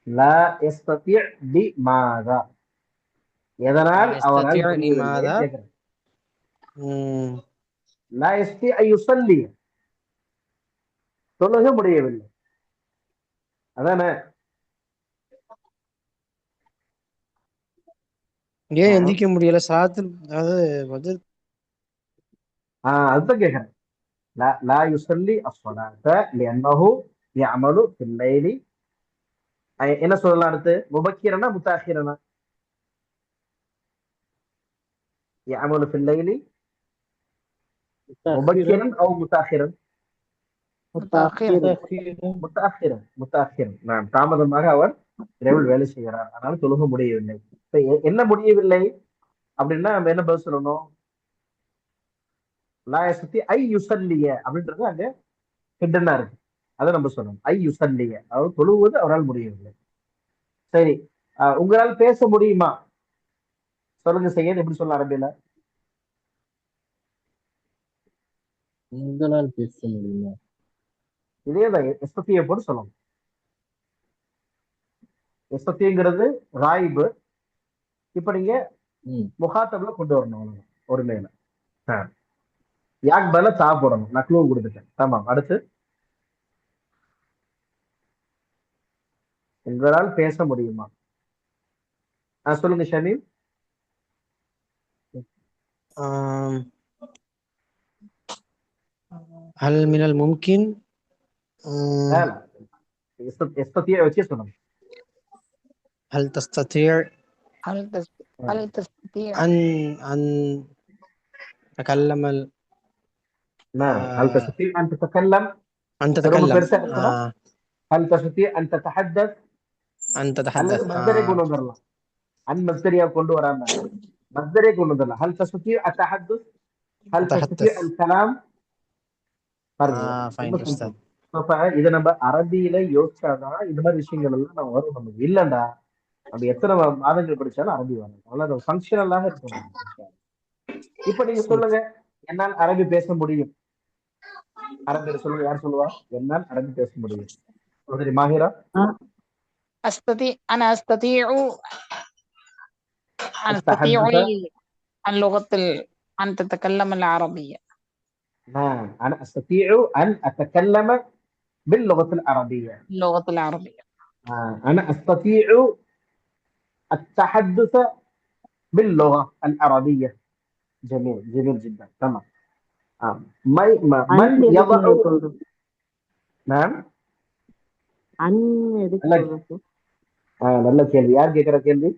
لا يستطيع بماذا؟ எதனால் அவரால் لا يستطيع أن يصلي. தொழுக முடியவில்லை, அதானே? ஏன் نعم எந்திரிக்க முடியல சலாத்தில் அதாவது ஃபஜ்ர் அதுதான் கேட்கிறேன். لا يصلي الصلاة لأنه يعمل في الليل. என்ன சொல்லலாம் அடுத்து? முபக்கிரனா முத்தாஹிரனா? يعمل في الليل متأخرا مبكرا أو متأخرا؟ متأخرا متأخرا متأخرا. நான் தாமதமாக அவர் இரவில் வேலை செய்கிறார், அதனால தொழுக முடியவில்லை. இப்ப என்ன முடியவில்லை அப்படின்னா நம்ம என்ன பதில் சொல்லணும்? லாயசத்தி ஐ யுசல்லிய அப்படின்றது அங்க ஹிட்டனா இருக்கு, அதை நம்ம சொல்லணும். ஐ யுசல்லிய, அதாவது தொழுவது அவரால் முடியவில்லை. சரி, உங்களால் பேச முடியுமா? சொல்லுங்க செய்ய எப்படி சொல்ல அரபியில? உங்களால் பேச முடியுமா? இதேதான் எஸ்தத்திய போட்டு சொல்லணும். எஸ்தத்தியங்கிறது ராயிபு. இப்ப நீங்க ம் முகாத்தப்ல கொண்டு வரணும், அவ்வளவுதான் ஒருமையில. யாக் பதிலா தா போடணும். நான் க்ளூ கொடுத்துட்டேன். ஆமாம். அடுத்து உங்களால் பேச முடியுமா? சொல்லுங்க ஷமீம். هل من الممكن எஸ்தத்திய வச்சே சொல்லணும். هل تستطيع هل تستطيع أن تتكلم نعم. هل تستطيع أن تتكلم؟ أن ரொம்ப تتكلم பெருசா இருக்குன்னா هل تستطيع أن تتحدث أن அல்லது تتحدث மஸ்தரே கொண்டு வந்துடலாம். மஸ்தரியா கொண்டு வராம மஸ்தரே கொண்டு வந்துடலாம். هل تستطيع التحدث؟ هل تستطيع أتحدث الكلام؟ பாருங்க فاين ரொம்ப أستاذ. சிம்பிள். அப்ப இதை நம்ம அரபியில யோசிச்சாதான் இந்த மாதிரி விஷயங்கள் எல்லாம் நம்ம வரும். நமக்கு இல்லைண்டா நம்ம எத்தனை மாதங்கள் படிச்சாலும் அரபி வரும். அதனால ஃபங்க்ஷனலாக இருக்கணும். இப்ப நீங்க சொல்லுங்க, என்னால் அரபி பேச முடியும். அரபியில சொல்லுங்க, யார் சொல்லுவா? என்னால் அரபி பேச முடியும். சரி மாஹிரா. أنا أستطيع التحدث. اللغة أن تتكلم العربية. نعم، أنا أستطيع أن أتكلم باللغة العربية. اللغة العربية. أنا أستطيع التحدث باللغة العربية. جميل جميل جدا. تمام. من يضع. نعم. நல்ல கேள்வி. யார் கேட்கிற கேள்வி?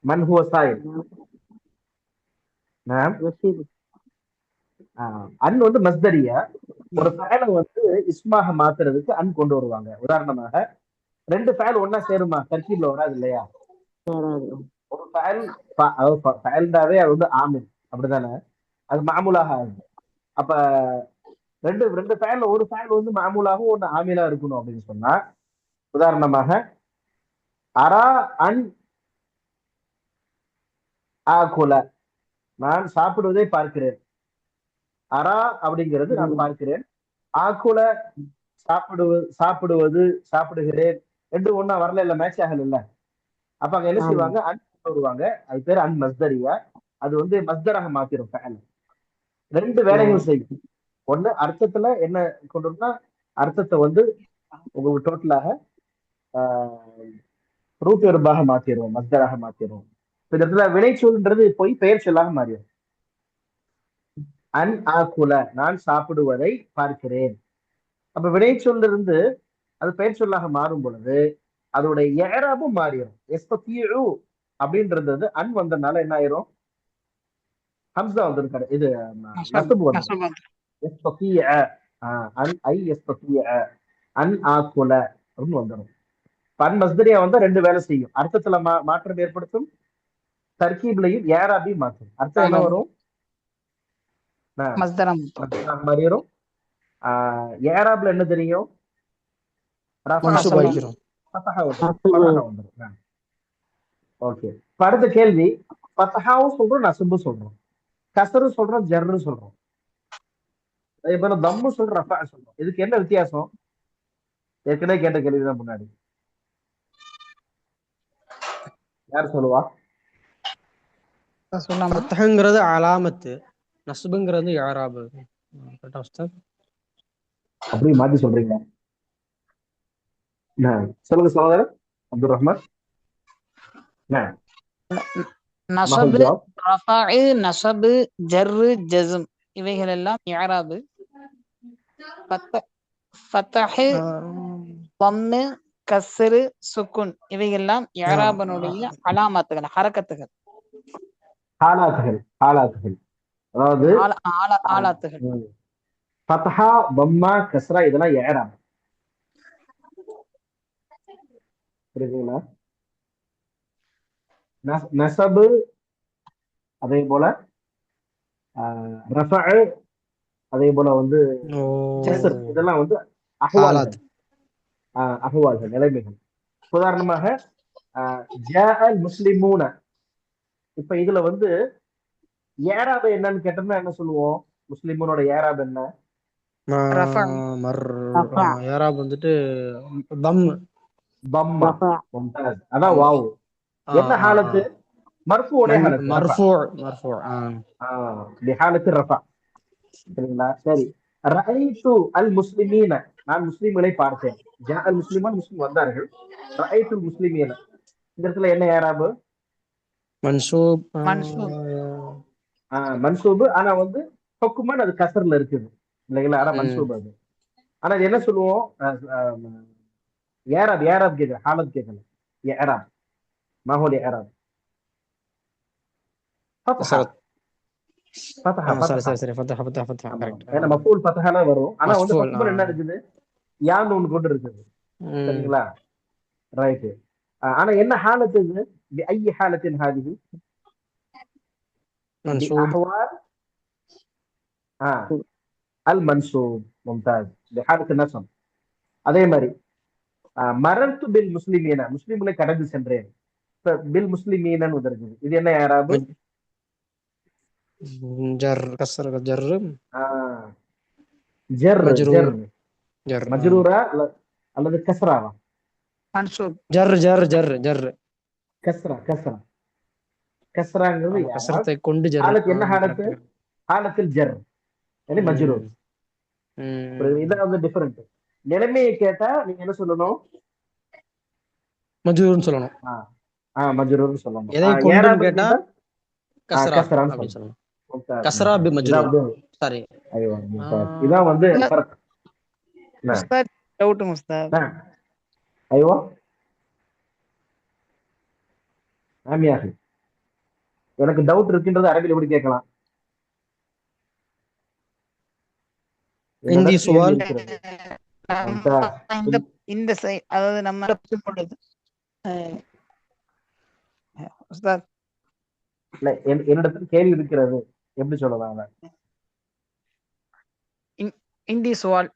من هو صايم؟ نعم. அன் வந்து மஸ்தரியா. ஒரு ஃபேலை வந்து இஸ்மாக மாத்துறதுக்கு அன் கொண்டு வருவாங்க. உதாரணமாக 2 ஃபேல் ஒன்னா சேருமா? தர்கீப்ல வராது இல்லையா? ஒரு ஃபேல்டாவே அது வந்து ஆமில், அப்படிதானே? அது மாமூலாக ஆகுது. அப்ப ரெண்டு ஃபேல்ல ஒரு ஃபேல் வந்து மாமூலாகவும் ஒண்ணு ஆமிலா இருக்கணும் அப்படின்னு சொன்னா, உதாரணமாக அரா அன் ஆகுல, நான் சாப்பிடுவதை பார்க்கிறேன். அரா அப்படிங்கிறது நான் பார்க்கிறேன். ஆக்குல சாப்பிடுகிறேன். ரெண்டு ஒண்ணா வரல, இல்ல மேட்ச் ஆகல இல்ல. அப்ப அங்க என்ன செய்வாங்க? அன் வருவாங்க. அது பேர் அன் மஸ்தரியா. அது வந்து மஸ்தராக மாத்திரும் ஃபேல். 2 வேலைகள் செய்யும். ஒண்ணு அர்த்தத்துல என்ன கொண்டு வரா, அர்த்தத்தை வந்து உங்களுக்கு டோட்டலாக ரூட் வெர்பாக மாத்திரும், மஸ்தராக மாத்திரும். இந்த இடத்துல வினைச்சொல்ன்றது போய் பெயர் சொல்லாக மாறிடும். அன் ஆக்குல, நான் சாப்பிடுவதை பார்க்கிறேன். அப்ப வினைச்சொல் இருந்து அது பெயர் சொல்லாக மாறும் பொழுது அதோடைய ஏராபும் மாறிடும். எஸ்தீஉ அப்படின்றது அன் வந்ததுனால என்ன ஆயிரும்? ஹம்ஸா வந்துருக்காரு. இது நஸ்பு வந்து எஸ்தீஅ, அன் ஐ எஸ்தீஅ அன் ஆக்குல அப்படின்னு வந்துடும். அன் மஸ்தரியா வந்தா 2 வேலை செய்யும். அர்த்தத்துல மாற்றம் ஏற்படுத்தும், தர்கீப்லையும் ஏராபையும் மாற்றும். அர்த்தம் என்ன வரும்? மாறிடும். ஏராப்ல என்ன தெரியும்? ஓகே. அடுத்த கேள்வி, ஃபத்ஹாவும் சொல்றோம், நஸ்பு சொல்றோம், கஸ்ரு சொல்றோம், ஜர்ரு சொல்றோம், அதே போல தம்மு சொல்றோம், ரஃபா சொல்றோம். இதுக்கு என்ன வித்தியாசம்? ஏற்கனவே கேட்ட கேள்விதான் முன்னாடி. யார் சொல்லுவா? ஃபத்ஹுங்கிறது அலாமத்து, நஸ்புங்கிறது இஅராபு. கரெக்ட்டா உஸ்தாத்? அப்படியே மாத்தி சொல்றீங்க. சொல்லுங்க சகோதரர் அப்துல் ரஹ்மான். نعم ما هو நசபு الجواب؟ ரஃபாஇ நசபு ஜர்ரு ஜஸ்ம் இவைகள் எல்லாம் இஅராபு. ஃபத்தஹு தம்மு கஸ்ரு சுக்குன் இவையெல்லாம் இஅராபனுடைய அலாமத்துகள் ஹரக்கத்துகள் حالاتகள் அதாவது ஆலாத்துகள். ஃபத்ஹா பம்மா கஸ்ரா இதெல்லாம் இஅராப். புரியுதுங்களா? நஸபு அதே போல ரஃபஅ அதே போல வந்து ஓ கஸ்ர் இதெல்லாம் வந்து ஹாலாத். அஹ்வால்கள் நிலைமைகள். உதாரணமாக ஜாஅல் முஸ்லிமூன, இப்ப இதுல வந்து ஏராப் என்னன்னு கேட்டோம்னா என்ன சொல்லுவோம்? முஸ்லிமூனோட ஏராப் என்ன? ஏராப் வந்துட்டு தம். பம்மா. மும்தாஸ். அதான் வாவு. என்ன ஹாலத்து? மர்ஃபூடைய ஹாலத்து. மர்ஃபூ. பிஹாலத்து ரஃபா. சரிங்களா? சரி. ரஅய்து அல் முஸ்லிமீன, நான் முஸ்லிம்களை பார்த்தேன். ஜாஅல் முஸ்லிமான், முஸ்லிம் வந்தார்கள். ரஅய்து முஸ்லிமீன, இந்த இடத்துல என்ன ஏராபு? மன்சூப். மன்சூபு. ஆனா வந்து ஹுக்குமன் அது கசர்ல இருக்குது இல்லைங்களா? ஆனா மன்சூப் அது. ஆனா இது என்ன சொல்லுவோம்? ஏராப் கேட்கல, ஹாலத் கேட்கல. ஏராப் மாஹோல் ஏராப் ஃபத்ஹா. சரி ஃபத்ஹா கரெக்ட். ஏன்னா மஃபூல் ஃபத்ஹால வரும். ஆனா வந்து ஹுக்குமன் என்ன இருக்குது? யான்னு ஒன்று கொண்டு இருக்குது. சரிங்களா? ரைட். ஆனா என்ன ஹாலத் இது? بأي حالة هذه؟ منصوب. بأحوال المنصوب. ممتاز. بحالة النصب. அதே மாதிரி மரர்து பில் முஸ்லிமீன, முஸ்லிம்களை கடந்து சென்றேன். பில் முஸ்லிமீனன் இருக்குது. இது என்ன ஏராபு? ஜர் கஸ்ர ஜர் ஜர் மஜ்ரூர். மஜ்ரூரா அல்லது கஸ்ராவா? மன்சூப். ஜர் ஜர் ஜர் ஜர் கஸ்ராங்கிறது கஸ்ரத்தை கொண்டு ஜர். ஹாலத் என்ன ஹாலத்து? ஹாலத்தில் ஜர் yani மஜ்ரூர். இதான் வந்து டிஃபரெண்ட். நிலைமையை கேட்டா நீங்க என்ன சொல்லணும்? மஜ்ரூர்னு சொல்லணும். மஜ்ரூர்னு சொல்லணும். எதை கொண்டு கேட்டா கஸ்ரான்னு அப்படி சொல்லணும். சொல்லணும். கஸ்ரா பி மஜ்ரூர். சரி. ஐயோ இதான் வந்து ஃபர்க். உஸ்தாத் டவுட் உஸ்தாத். ஐயோ ஆமியாஹி, எனக்கு டவுட் இருக்குன்றது அரபியில் எப்படி கேட்கலாம்? இந்தி சுவால். இந்த அதாவது நம்ம உஸ்தாத் என்னிடத்துல கேள்வி இருக்கிறது, எப்படி சொல்லலாம்? இந்தி சுவால்.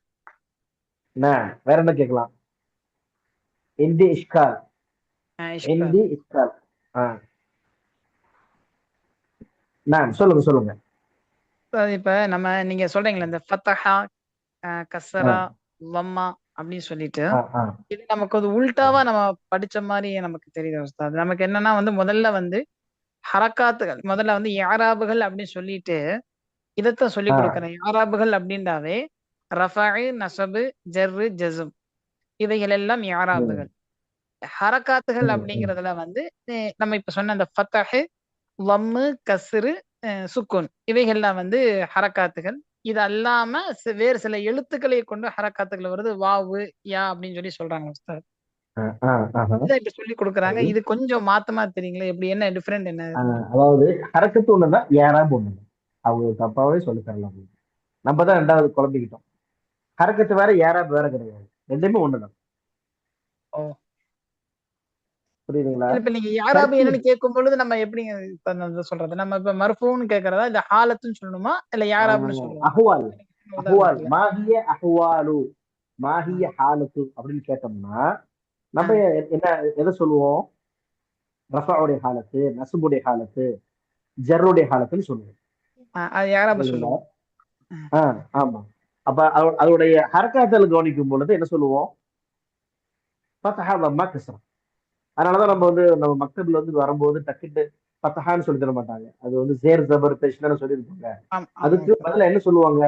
வேற என்ன கேட்கலாம்? இந்தி இஷ்கால். இந்தி இஷ்கால். சொல்லுங்க. இப்ப நம்ம நீங்க சொல்றீங்களா இந்த ஃபத்ஹா கஸ்ரா வம்மா அப்படின்னு சொல்லிட்டு, இது நமக்கு ஒரு உல்டாவா நம்ம படிச்ச மாதிரி நமக்கு தெரியுது உஸ்தாத். நமக்கு என்னன்னா வந்து முதல்ல வந்து ஹரக்காத்துகள், முதல்ல வந்து யாராபுகள் அப்படின்னு சொல்லிட்டு இதத்தான் சொல்லி கொடுக்குறேன். யாராபுகள் அப்படின்றாவே ரஃபாஇ நஸபு ஜர்ரு ஜஸ்ம் இவைகள் எல்லாம் யாராபுகள். ஹரக்காத்துகள் அப்படிங்கிறதுல வந்து நம்ம இப்ப சொன்ன அந்த ஃபத்ஹு வம்மு கஸ்ரு சுக்குன் இவைகள்லாம் வந்து ஹரக்காத்துகள். இது அல்லாம வேறு சில எழுத்துக்களை கொண்டு ஹரக்காத்துகள் வருது. வாவு யா அப்படின்னு சொல்லி சொல்றாங்க உஸ்தாத். இப்படி சொல்லி கொடுக்குறாங்க. இது கொஞ்சம் மாத்தமா தெரியுங்களா? எப்படி என்ன டிஃபரெண்ட் என்ன? அதாவது ஹரக்கத்து ஒண்ணுதான், ஏராப் ஒண்ணுதான். அவங்க தப்பாவே சொல்லி தரலாம். நம்ம தான் ரெண்டாவது குழம்பிக்கிட்டோம். ஹரக்கத்து வேற, ஏராப் வேற கிடையாது. ரெண்டுமே ஒண்ணுதான். புரியுதுங்களா? இப்ப நீங்க யாராபு என்னன்னு கேட்கும் பொழுது நம்ம எப்படிங்க சொல்றது? நம்ம இப்ப மர்ஃபூன்னு கேக்குறதா இல்ல ஹாலத்துன்னு சொல்லணுமா இல்ல யாராபுன்னு சொல்லணுமா? அஹ்வால் மாஹிய அஹ்வாலு மாஹிய ஹாலத்து அப்படின்னு கேட்டோம்னா நம்ம என்ன எதை சொல்லுவோம்? ரஃபாவுடைய ஹாலத்து, நஸ்புடைய ஹாலத்து, ஜர்ருடைய ஹாலத்துன்னு சொல்லுவோம். அது யாராபு சொல்லுவோம். ஆமா. அப்ப அதோடைய ஹரக்காத்தல் கவனிக்கும் பொழுது என்ன சொல்லுவோம்? ஃபத்ஹா வம்மா கஸ்ரா. அதனாலதான் நம்ம மக்தபில் வந்து வரும்போது டக்குட்டு ஃபத்ஹான்னு சொல்லி தர மாட்டாங்க. அது வந்து ஜேர் ஜபர் பெஷ்னு சொல்லியிருப்பாங்க. அதுக்கு பதிலா என்ன சொல்லுவாங்க?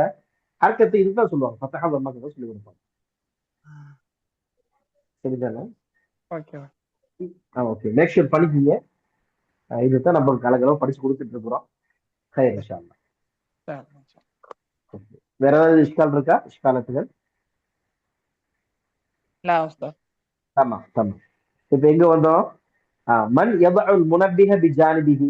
ஹர்க்கத்து இதுதான் சொல்லுவாங்க. ஃபத்ஹா வம்மா கஸ்ரா சொல்லி கொடுப்பாங்க. சரிதானே? ஓகே. ஓகே, மேக் ஷூர் பண்ணிக்கீங்க. இதுதான் நம்ம கலகலமா படிச்சு கொடுத்துட்டு இருக்கிறோம். ஹைர் இன்ஷா அல்லாஹ். வேற ஏதாவது இஷ்கால் இருக்கா? இஷ்காலத்துகள்? லா உஸ்தாத். ஆமா ஆமா. இப்ப எங்க வந்தோம்? மன் யதஉல் முனப்பிஹ பிஜானிபிஹி.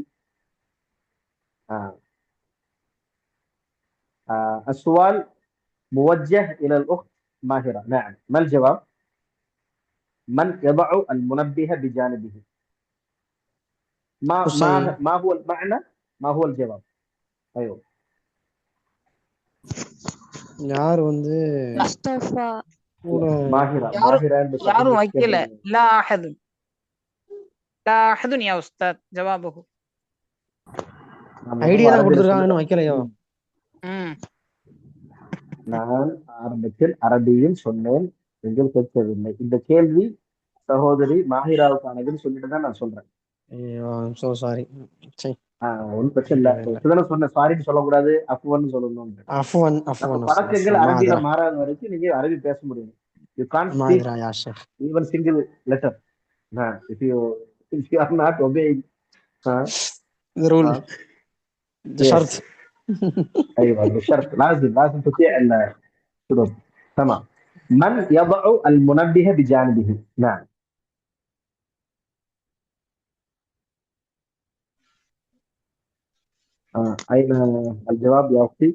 السؤال موجه إلى الأخت ماهرة. نعم، ما الجواب؟ من يضع المنبه بجانبه؟ حسين. ما هو المعنى؟ ما هو الجواب؟ أيوه. யார் வந்து முஸ்தபா. கூட ماهرة யாரும் صاحبة வைக்கல. يد. லா அஹதுன். லா அஹதுன் யா உஸ்தாத் ஜவாபுஹு. ஐடியா தான் கொடுத்துருக்காங்க, இன்னும் வைக்கலையோ? நான் ஆரம்பத்தில் அரபியில் சொன்னேன், நீங்கள் கேட்கவில்லை. இந்த கேள்வி சகோதரி மாஹிராவுக்கானதுன்னு சொல்லிட்டு தான் நான் சொல்றேன். ஐயோ, ஐம் சோ சாரி. ஒன்றும் பிரச்சனை இல்லை. இப்பதானே சொன்னேன், சாரின்னு சொல்லக்கூடாது, அஃப்வன்னு சொல்லணும். அஃப்வன் பழக்கங்கள் அரபியில மாறாத வரைக்கும் நீங்க அரபி பேச முடியும். You can't speak even single letter if you are not obeying the rule. شرط. ايوه بالشرط، لازم تطيع الشروط. تمام. من يضع المنبه بجانبه؟ نعم. أين الجواب يا أختي؟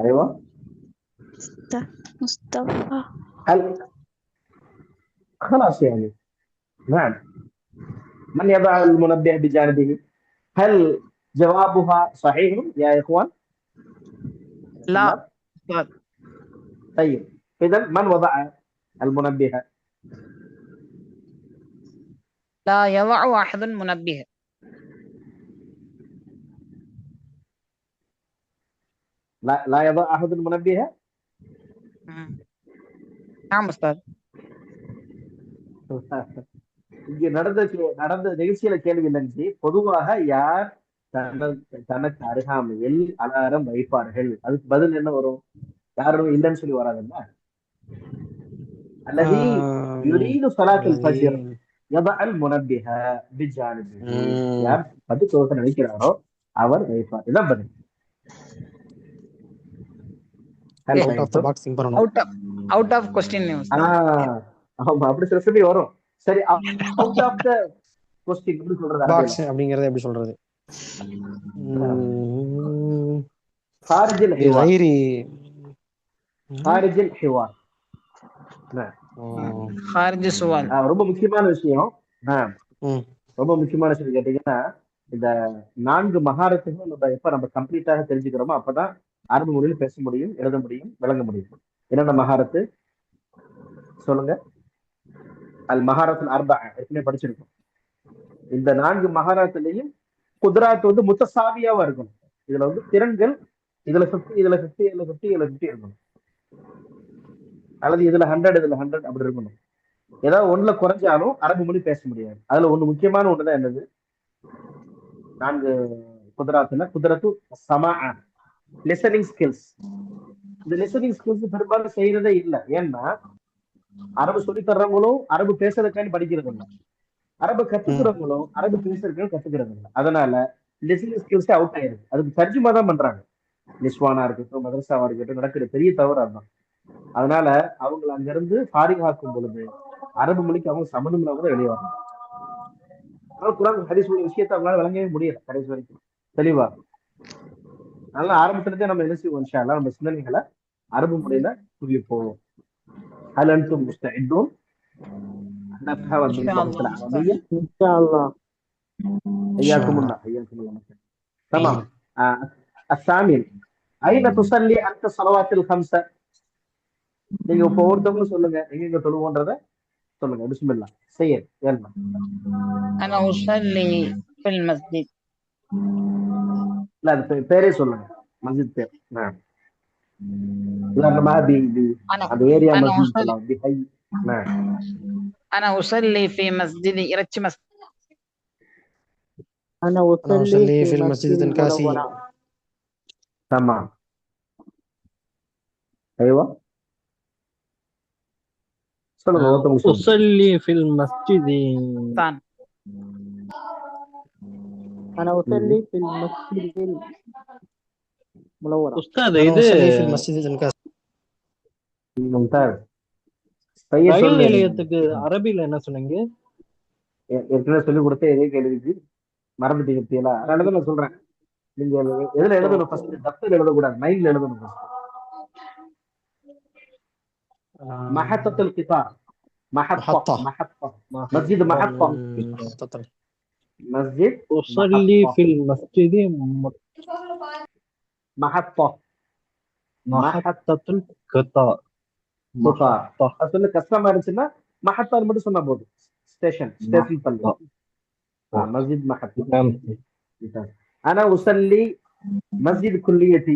أيوة. مصطفى. هل خلاص يعني. نعم. من يضع المنبه بجانبه؟ هل جوابها صحيح يا إخوان؟ لا. طيب إذا من وضع المنبه؟ لا يضع أحد منبه. لا يضع أحد المنبه. نعم أستاذ. இங்க நடந்த நிகழ்ச்சியில கேள்வி இல்லைன்னு, பொதுவாக யார் தனக்கு அருகாமையில் அலாரம் வைப்பார்கள்? அதுக்கு பதில் என்ன வரும்? யாரும் இல்லைன்னு சொல்லி வராதுல்ல. அல்லது யுரீது ஸலாத்துல் ஃபஜ்ர் யதஅல் முனப்பிஹ பிஜானிபிஹி. யார் பத்து தொழுக நினைக்கிறாரோ அவர் வைப்பார். இதான் பதில். Out of question. ஆமா, அப்படி சில சொல்லி வரும். சரி, அவுட் ஆஃப் த கொஸ்டின் எப்படி சொல்றது? பாக்ஸ் அப்படிங்கறது எப்படி சொல்றது? خارج الحوار. خارج السؤال. ரொம்ப முக்கியமான விஷயம். ரொம்ப முக்கியமான விஷயம் கேட்டீங்கன்னா, இந்த 4 மகாரத்துக்கும் நம்ம கம்ப்ளீட்டாக தெரிஞ்சுக்கிறோமோ அப்பதான் அரபு மொழியில் பேச முடியும், எழுத முடியும், விளங்க முடியும். என்னென்ன மகாரத்து சொல்லுங்க? அல் மகாரத்துல் அர்பா ஏற்கனவே படிச்சிருக்கோம். இந்த 4 மகாரத்துலயும் குத்ராத் வந்து முத்தசாவியாவா இருக்கணும். இதுல வந்து திறன்கள் இதுல 50 இதுல 50 இதுல 50 இதுல 50 இருக்கணும். அல்லது இதுல 100 இதுல 100 அப்படி இருக்கணும். ஏதாவது ஒண்ணுல குறைஞ்சாலும் அரபு மொழி பேச முடியாது. அதுல ஒண்ணு முக்கியமான ஒண்ணுதான் என்னது? 4 குத்ராத்துல குத்ரத்து சமா, லிசனிங் ஸ்கில்ஸ். இந்த லிசனிங் ஸ்கில்ஸ் பெரும்பாலும் செய்யறதே இல்லை. ஏன்னா அரபு சொல்லி தர்றவங்களும் அரபு பேசுறதுக்காண்டி படிக்கிறது இல்லை, அரபு கத்துக்கிறவங்களும் அரபு பேசுறதுக்கு கத்துக்கிறது இல்லை. அதனால லிசனிங் ஸ்கில்ஸே அவுட் ஆயிருக்கு. அதுக்கு தர்ஜுமா தான் பண்றாங்க. நிஸ்வானா இருக்கட்டும், மதரசாவா இருக்கட்டும், நடக்கிற பெரிய தவறு அதுதான். அதனால அவங்களை அங்கிருந்து பாதுகாக்கும் பொழுது அரபு மொழிக்கு அவங்க சம்மந்தம் கூட வெளியே வரணும். குரான் ஹதீஸ் உள்ள விஷயத்தை அவங்களால விளங்கவே முடியல கடைசி வரைக்கும் தெளிவா. அதனால ஆரம்பத்துலேருந்தே நம்ம என்ன செய்வோம், இன்ஷா அல்லாஹ் நம்ம சிந்தனைகளை அரபு மொழியில புரிய போவோம். هل أنتم مستعدون؟ نفهم باللغة العربية إن شاء الله. حياكم الله. تمام. الثامن، أين تصلي أنت الصلوات الخمسة؟ நீங்க இப்போ ஒவ்வொருத்தவங்களும் சொல்லுங்க, எங்க தொழுவோன்றத சொல்லுங்க. பிஸ்மில்லா சையத். يلا. أنا أصلي في المسجد. لا பேரே சொல்லுங்க, மஸ்ஜித் பேர். نعم. أنا أصلي في مسجد إرتش مسجد. أنا أصلي في المسجد الكاسي. تمام. أيوة. أصلي في المسجد انا اصلي في المسجد المنورة. உஸ்தாத் انا இது اصلي في المسجد الكاس. மும்தாஸ். பைய ரயில் சொல்லு. நிலையத்துக்கு அரபில என்ன சொன்னீங்க? ஏற்கனவே சொல்லி கொடுத்த இதே கேள்விக்கு மறந்துட்டீங்க பத்தியலா? அதனால தான் நான் சொல்றேன். நீங்க எதுல எழுதணும் ஃபர்ஸ்ட்? தப்தர் எழுதக்கூடாது, மைண்ட்ல எழுதணும் ஃபர்ஸ்ட். மஹத்தத்துல் கிதார். محطة. محطة مسجد محطة. محطة. مسجد உஸல்லி محطة. ஃபில் மஸ்ஜிதி محطة. மஹத்தத்துல் கத்தார். قطار. மஹத்தா. அது சொல்லி கஷ்டமா இருந்துச்சுன்னா மஹத்தான்னு மட்டும் சொன்னா போதும். ஸ்டேஷன் பள்ளி. مسجد محطة. ஆனா உசல்லி மஸ்ஜித் குல்லியத்தி,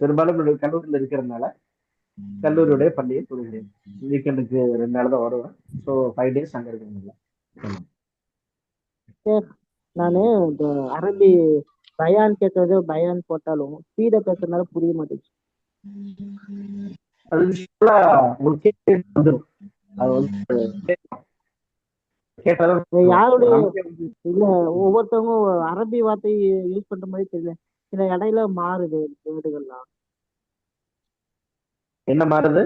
பெரும்பாலும் என்னுடைய கல்லூரியில் இருக்கிறதுனால கல்லூரியுடைய பள்ளியை தொழுகிறேன். வீக்கெண்டுக்கு 2 நாள் தான் வருவேன். ஸோ 5 days அங்க இருக்கிறதுனால. நானு இந்த அரபி பயான் கேட்கறது பயான் போட்டாலும் ஸ்பீட பேசுறதுனால புரிய மாட்டேங்குது. அது விஷயம்ல உங்களுக்கு வந்துடும். அது வந்து கேட்டாலும் யாருடைய இல்ல ஒவ்வொருத்தவங்க அரபி வார்த்தை யூஸ் பண்ற மாதிரி தெரியல. சில இடையில மாறுது வேர்டுகள்லாம். என்ன மாறுது?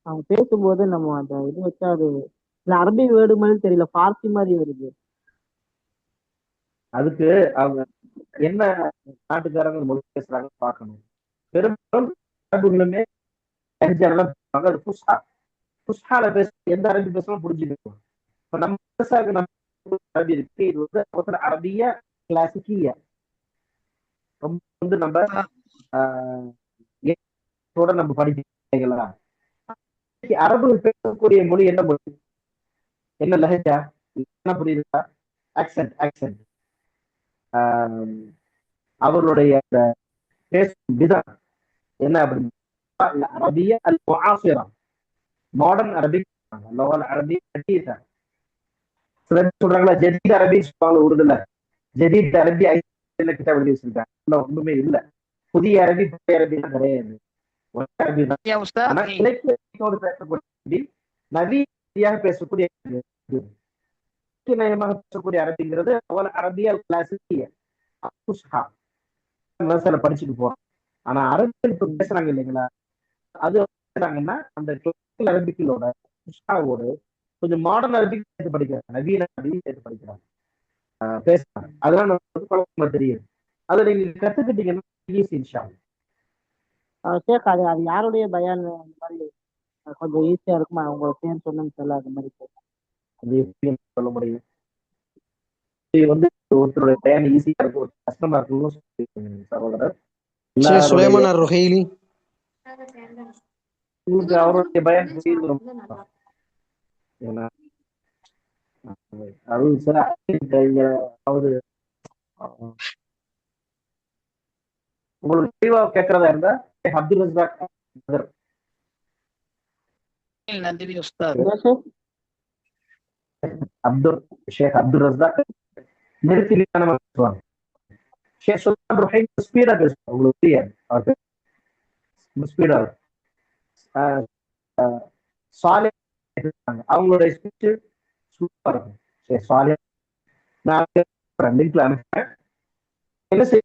அவங்க பேசும்போது நம்ம அந்த இது வச்சா அது இல்ல அரபி வேர்டு மாதிரி தெரியல, பார்சி மாதிரி வருது. அதுக்கு அவங்க என்ன நாட்டுக்காரங்க மொழி பேசுறாங்க பார்க்கணும். பெரும்பாலும் அரபுகளுமே அது புஷ்ஹால பேச எந்த அரபி பேசலாம் புரிஞ்சுக்கணும். இப்ப நம்ம அரபி இருக்கு, இது வந்து அரபிய கிளாசிக்கிய ரொம்ப வந்து நம்ம நம்ம படிக்கலாம். அரபுகள் பேசக்கூடிய மொழி என்ன மொழி? என்ன லஹஜா? என்ன புரியுதா? ஆக்சென்ட். ஆக்சென்ட். அவர்களுடைய பேசும் விதம் என்ன அப்படின்னு அரபிய அல் முஆசிரா, மாடர்ன் அரபிக், லோகல் அரபி ஹதீஸா. சில சொல்றாங்களா ஜதீத் அரபி சொல்லுவாங்க உருதுல. ஜதீத் அரபி கிட்ட எழுதி வச்சிருக்காங்க. ஒண்ணுமே இல்ல. புதிய அரபி பழைய அரபிலாம் கிடையாது. அரபி தான். ஆனா இலக்கியோடு பேசக்கூடிய நவீன பேசக்கூடிய நயமாக பேசக்கூடிய அரபிங்கிறது அரபிய கிளாசிக்கிய புஷ்ஹா படிச்சுட்டு போறோம். ஆனா அரபிகள் இப்ப பேசுறாங்க இல்லைங்களா, அது பேசுறாங்கன்னா அந்த கிளாசிக்கல் அரபிக்கலோட புஷ்ஹாவோட கொஞ்சம் மாடர்ன் அரபிக் சேர்த்து படிக்கிறாங்க, நவீன அரபிக் சேர்த்து படிக்கிறாங்க, பேசுறாங்க. அதெல்லாம் நமக்கு குழப்பமா தெரியும். அதை நீங்க கத்துக்கிட்டீங்கன்னா ஈஸி இன்ஷா அது அது யாருடைய பயான் அந்த மாதிரி கொஞ்சம் ஈஸியா இருக்குமா? அவங்க பேர் சொன்னு சொல்ல அந்த மாதிரி அது சொல்ல முடியும். இது வந்து ஒருத்தருடைய பயன் ஈஸியா இருக்கும், ஒரு கஷ்டமா இருக்கும்னு சகோதரர். சுலைமான் அர்-ருஹைலி உங்களுக்கு அவருடைய பயன் புரியுது. உங்களுக்கு தெளிவா கேட்கறதா இருந்தா அப்துல் ரஸாக் ஷேக் அப்துல் ரஸாக் நிறுத்தி பேசுவாங்க. ஷேக் சுல்தான் ருஹைல் ஸ்பீடா பேசுவாங்க, உங்களுக்கு தெரியாது. ஸ்பீடா சாலே அவங்களுடைய ஸ்பீச் சூப்பரா இருக்கும். ஷேக் சாலே நான் லிங்க்ல அனுப்புறேன். என்ன செய்ய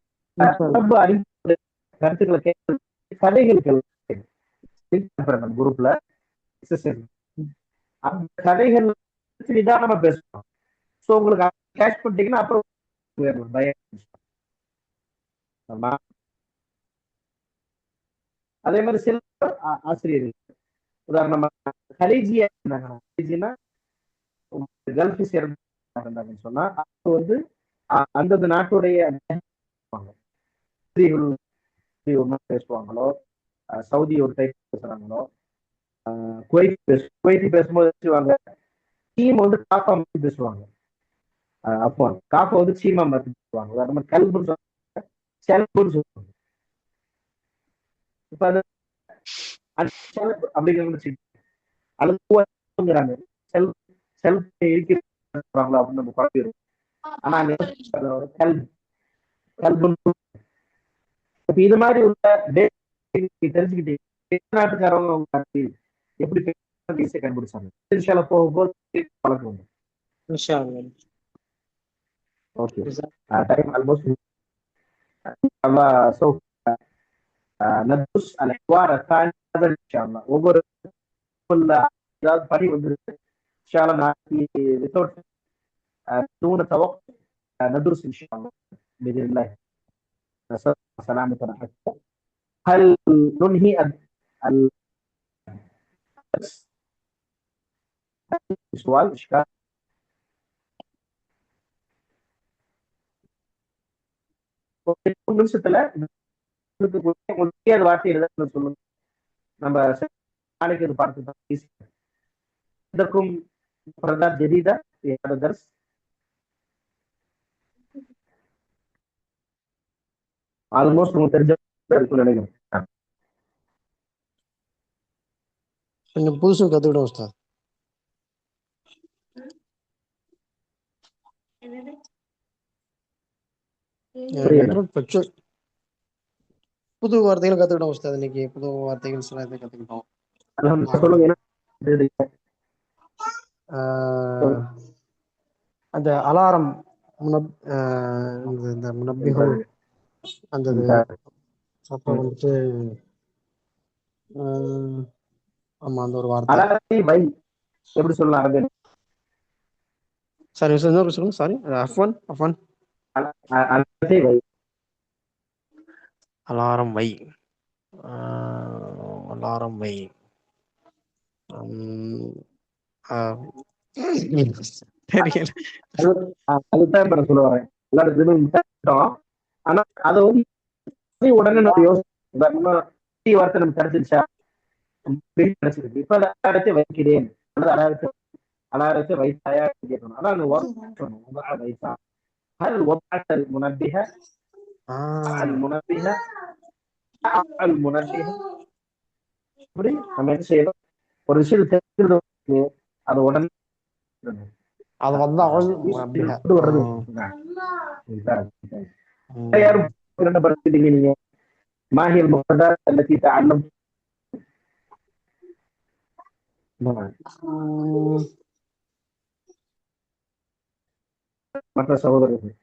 கருத்துக்களை கேட்க கதைகள் குரூப்ல அந்த கதைகள் நிதானமா பேசணும். ஸோ உங்களுக்கு கேட்ச் பண்ணிட்டீங்கன்னா அப்புறம் பயம். அதே மாதிரி சில ஆசிரியர்கள் உதாரணமா கலீஜியா இருந்தாங்கன்னா கல்ஃப் சேர்ந்தாங்கன்னு சொன்னா அது வந்து அந்தந்த நாட்டுடைய பேசுவாங்களோ, சவுதி ஒரு டைப் பேசுறாங்களோ, குவைத்தி பேசும்போது பேசுவாங்க, சீம் வந்து காஃபா மாதிரி பேசுவாங்க. அப்போ காஃபா வந்து சீமா மாதிரி பேசுவாங்க. உதாரணமா கல்புன்னு சொல்லுவாங்க. இப்ப அது அப்படிங்கிறாங்க அப்படின்னு நம்ம குழப்பம். ஆனா இப்ப இது மாதிரி உள்ள தெரிஞ்சுக்கிட்டீங்க நாட்டுக்காரவங்க எப்படி கண்டுபிடிச்சாங்க போகும்போது பழக்கம். اوكي. تايم almost. الله سوف ندرس الحوار الثاني هذا ان شاء الله. وقول كل فريق ان شاء الله نأتي بطور دون توقف. ندرس ان شاء الله باذن الله. نسأل سلامة أكثر. هل ننهي السؤال إشكال؟ நிமிஷத்துல வார்த்தை எழுத சொல்லுங்க. நம்ம நாளைக்கு இது பார்த்து தான் இதற்கும் பிரதாப் ஜெதீதா درس ஆல்மோஸ்ட் உங்களுக்கு தெரிஞ்ச நினைக்கிறேன். கொஞ்சம் புதுசும் கத்துக்கிட்டோம் உஸ்தாத். புது வார்த்தைகள் கத்துக்கிட்டோம் உஸ்தாத். இன்னைக்கு புது வார்த்தைகள் சில இதை கத்துக்கிட்டோம். சொல்லுங்க. அந்த அலாரம் இந்த முனப்பிகள் அந்த அப்புறம் வந்துட்டு ஆமா அந்த ஒரு வார்த்தை எப்படி சொல்லலாம்? சாரி சொல்லுங்க. சாரி அஃபன் அலாரம் வை. அலாரம் வை. தெரியல. அதுதான் சொல்ல வரேன். ஆனா அதை வந்து உடனே நம்ம யோசிச்சு வார்த்தை நமக்கு கிடைச்சிருச்சா? கிடைச்சிருக்கு. இப்ப அலாரத்தை வைக்கிறேன், அலாரத்தை வைத்தாயா கேட்கணும். ஆனா அந்த வைத்தா هل وضعت المنبه؟ المنبه அப்படி நம்ம என்ன செய்யணும்? ஒரு விஷயம் தெரிஞ்சிருந்தோம் அது உடனே அது வந்து வர்றது. யாரும் படுத்திட்டீங்க நீங்க. மாஹி المفردات التي تعلم மற்ற சகோதரர்கள்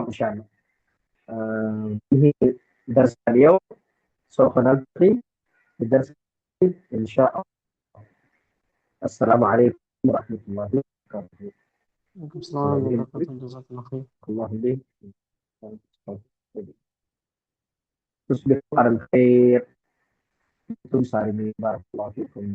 إن شاء الله. درس اليوم سوف نلتقي بالدرس إن شاء الله. السلام عليكم ورحمة الله وبركاته. وعليكم السلام ورحمة الله وبركاته. جزاك الله خير. الله يهديك. تصبحوا على الخير. أنتم سالمين. بارك الله فيكم.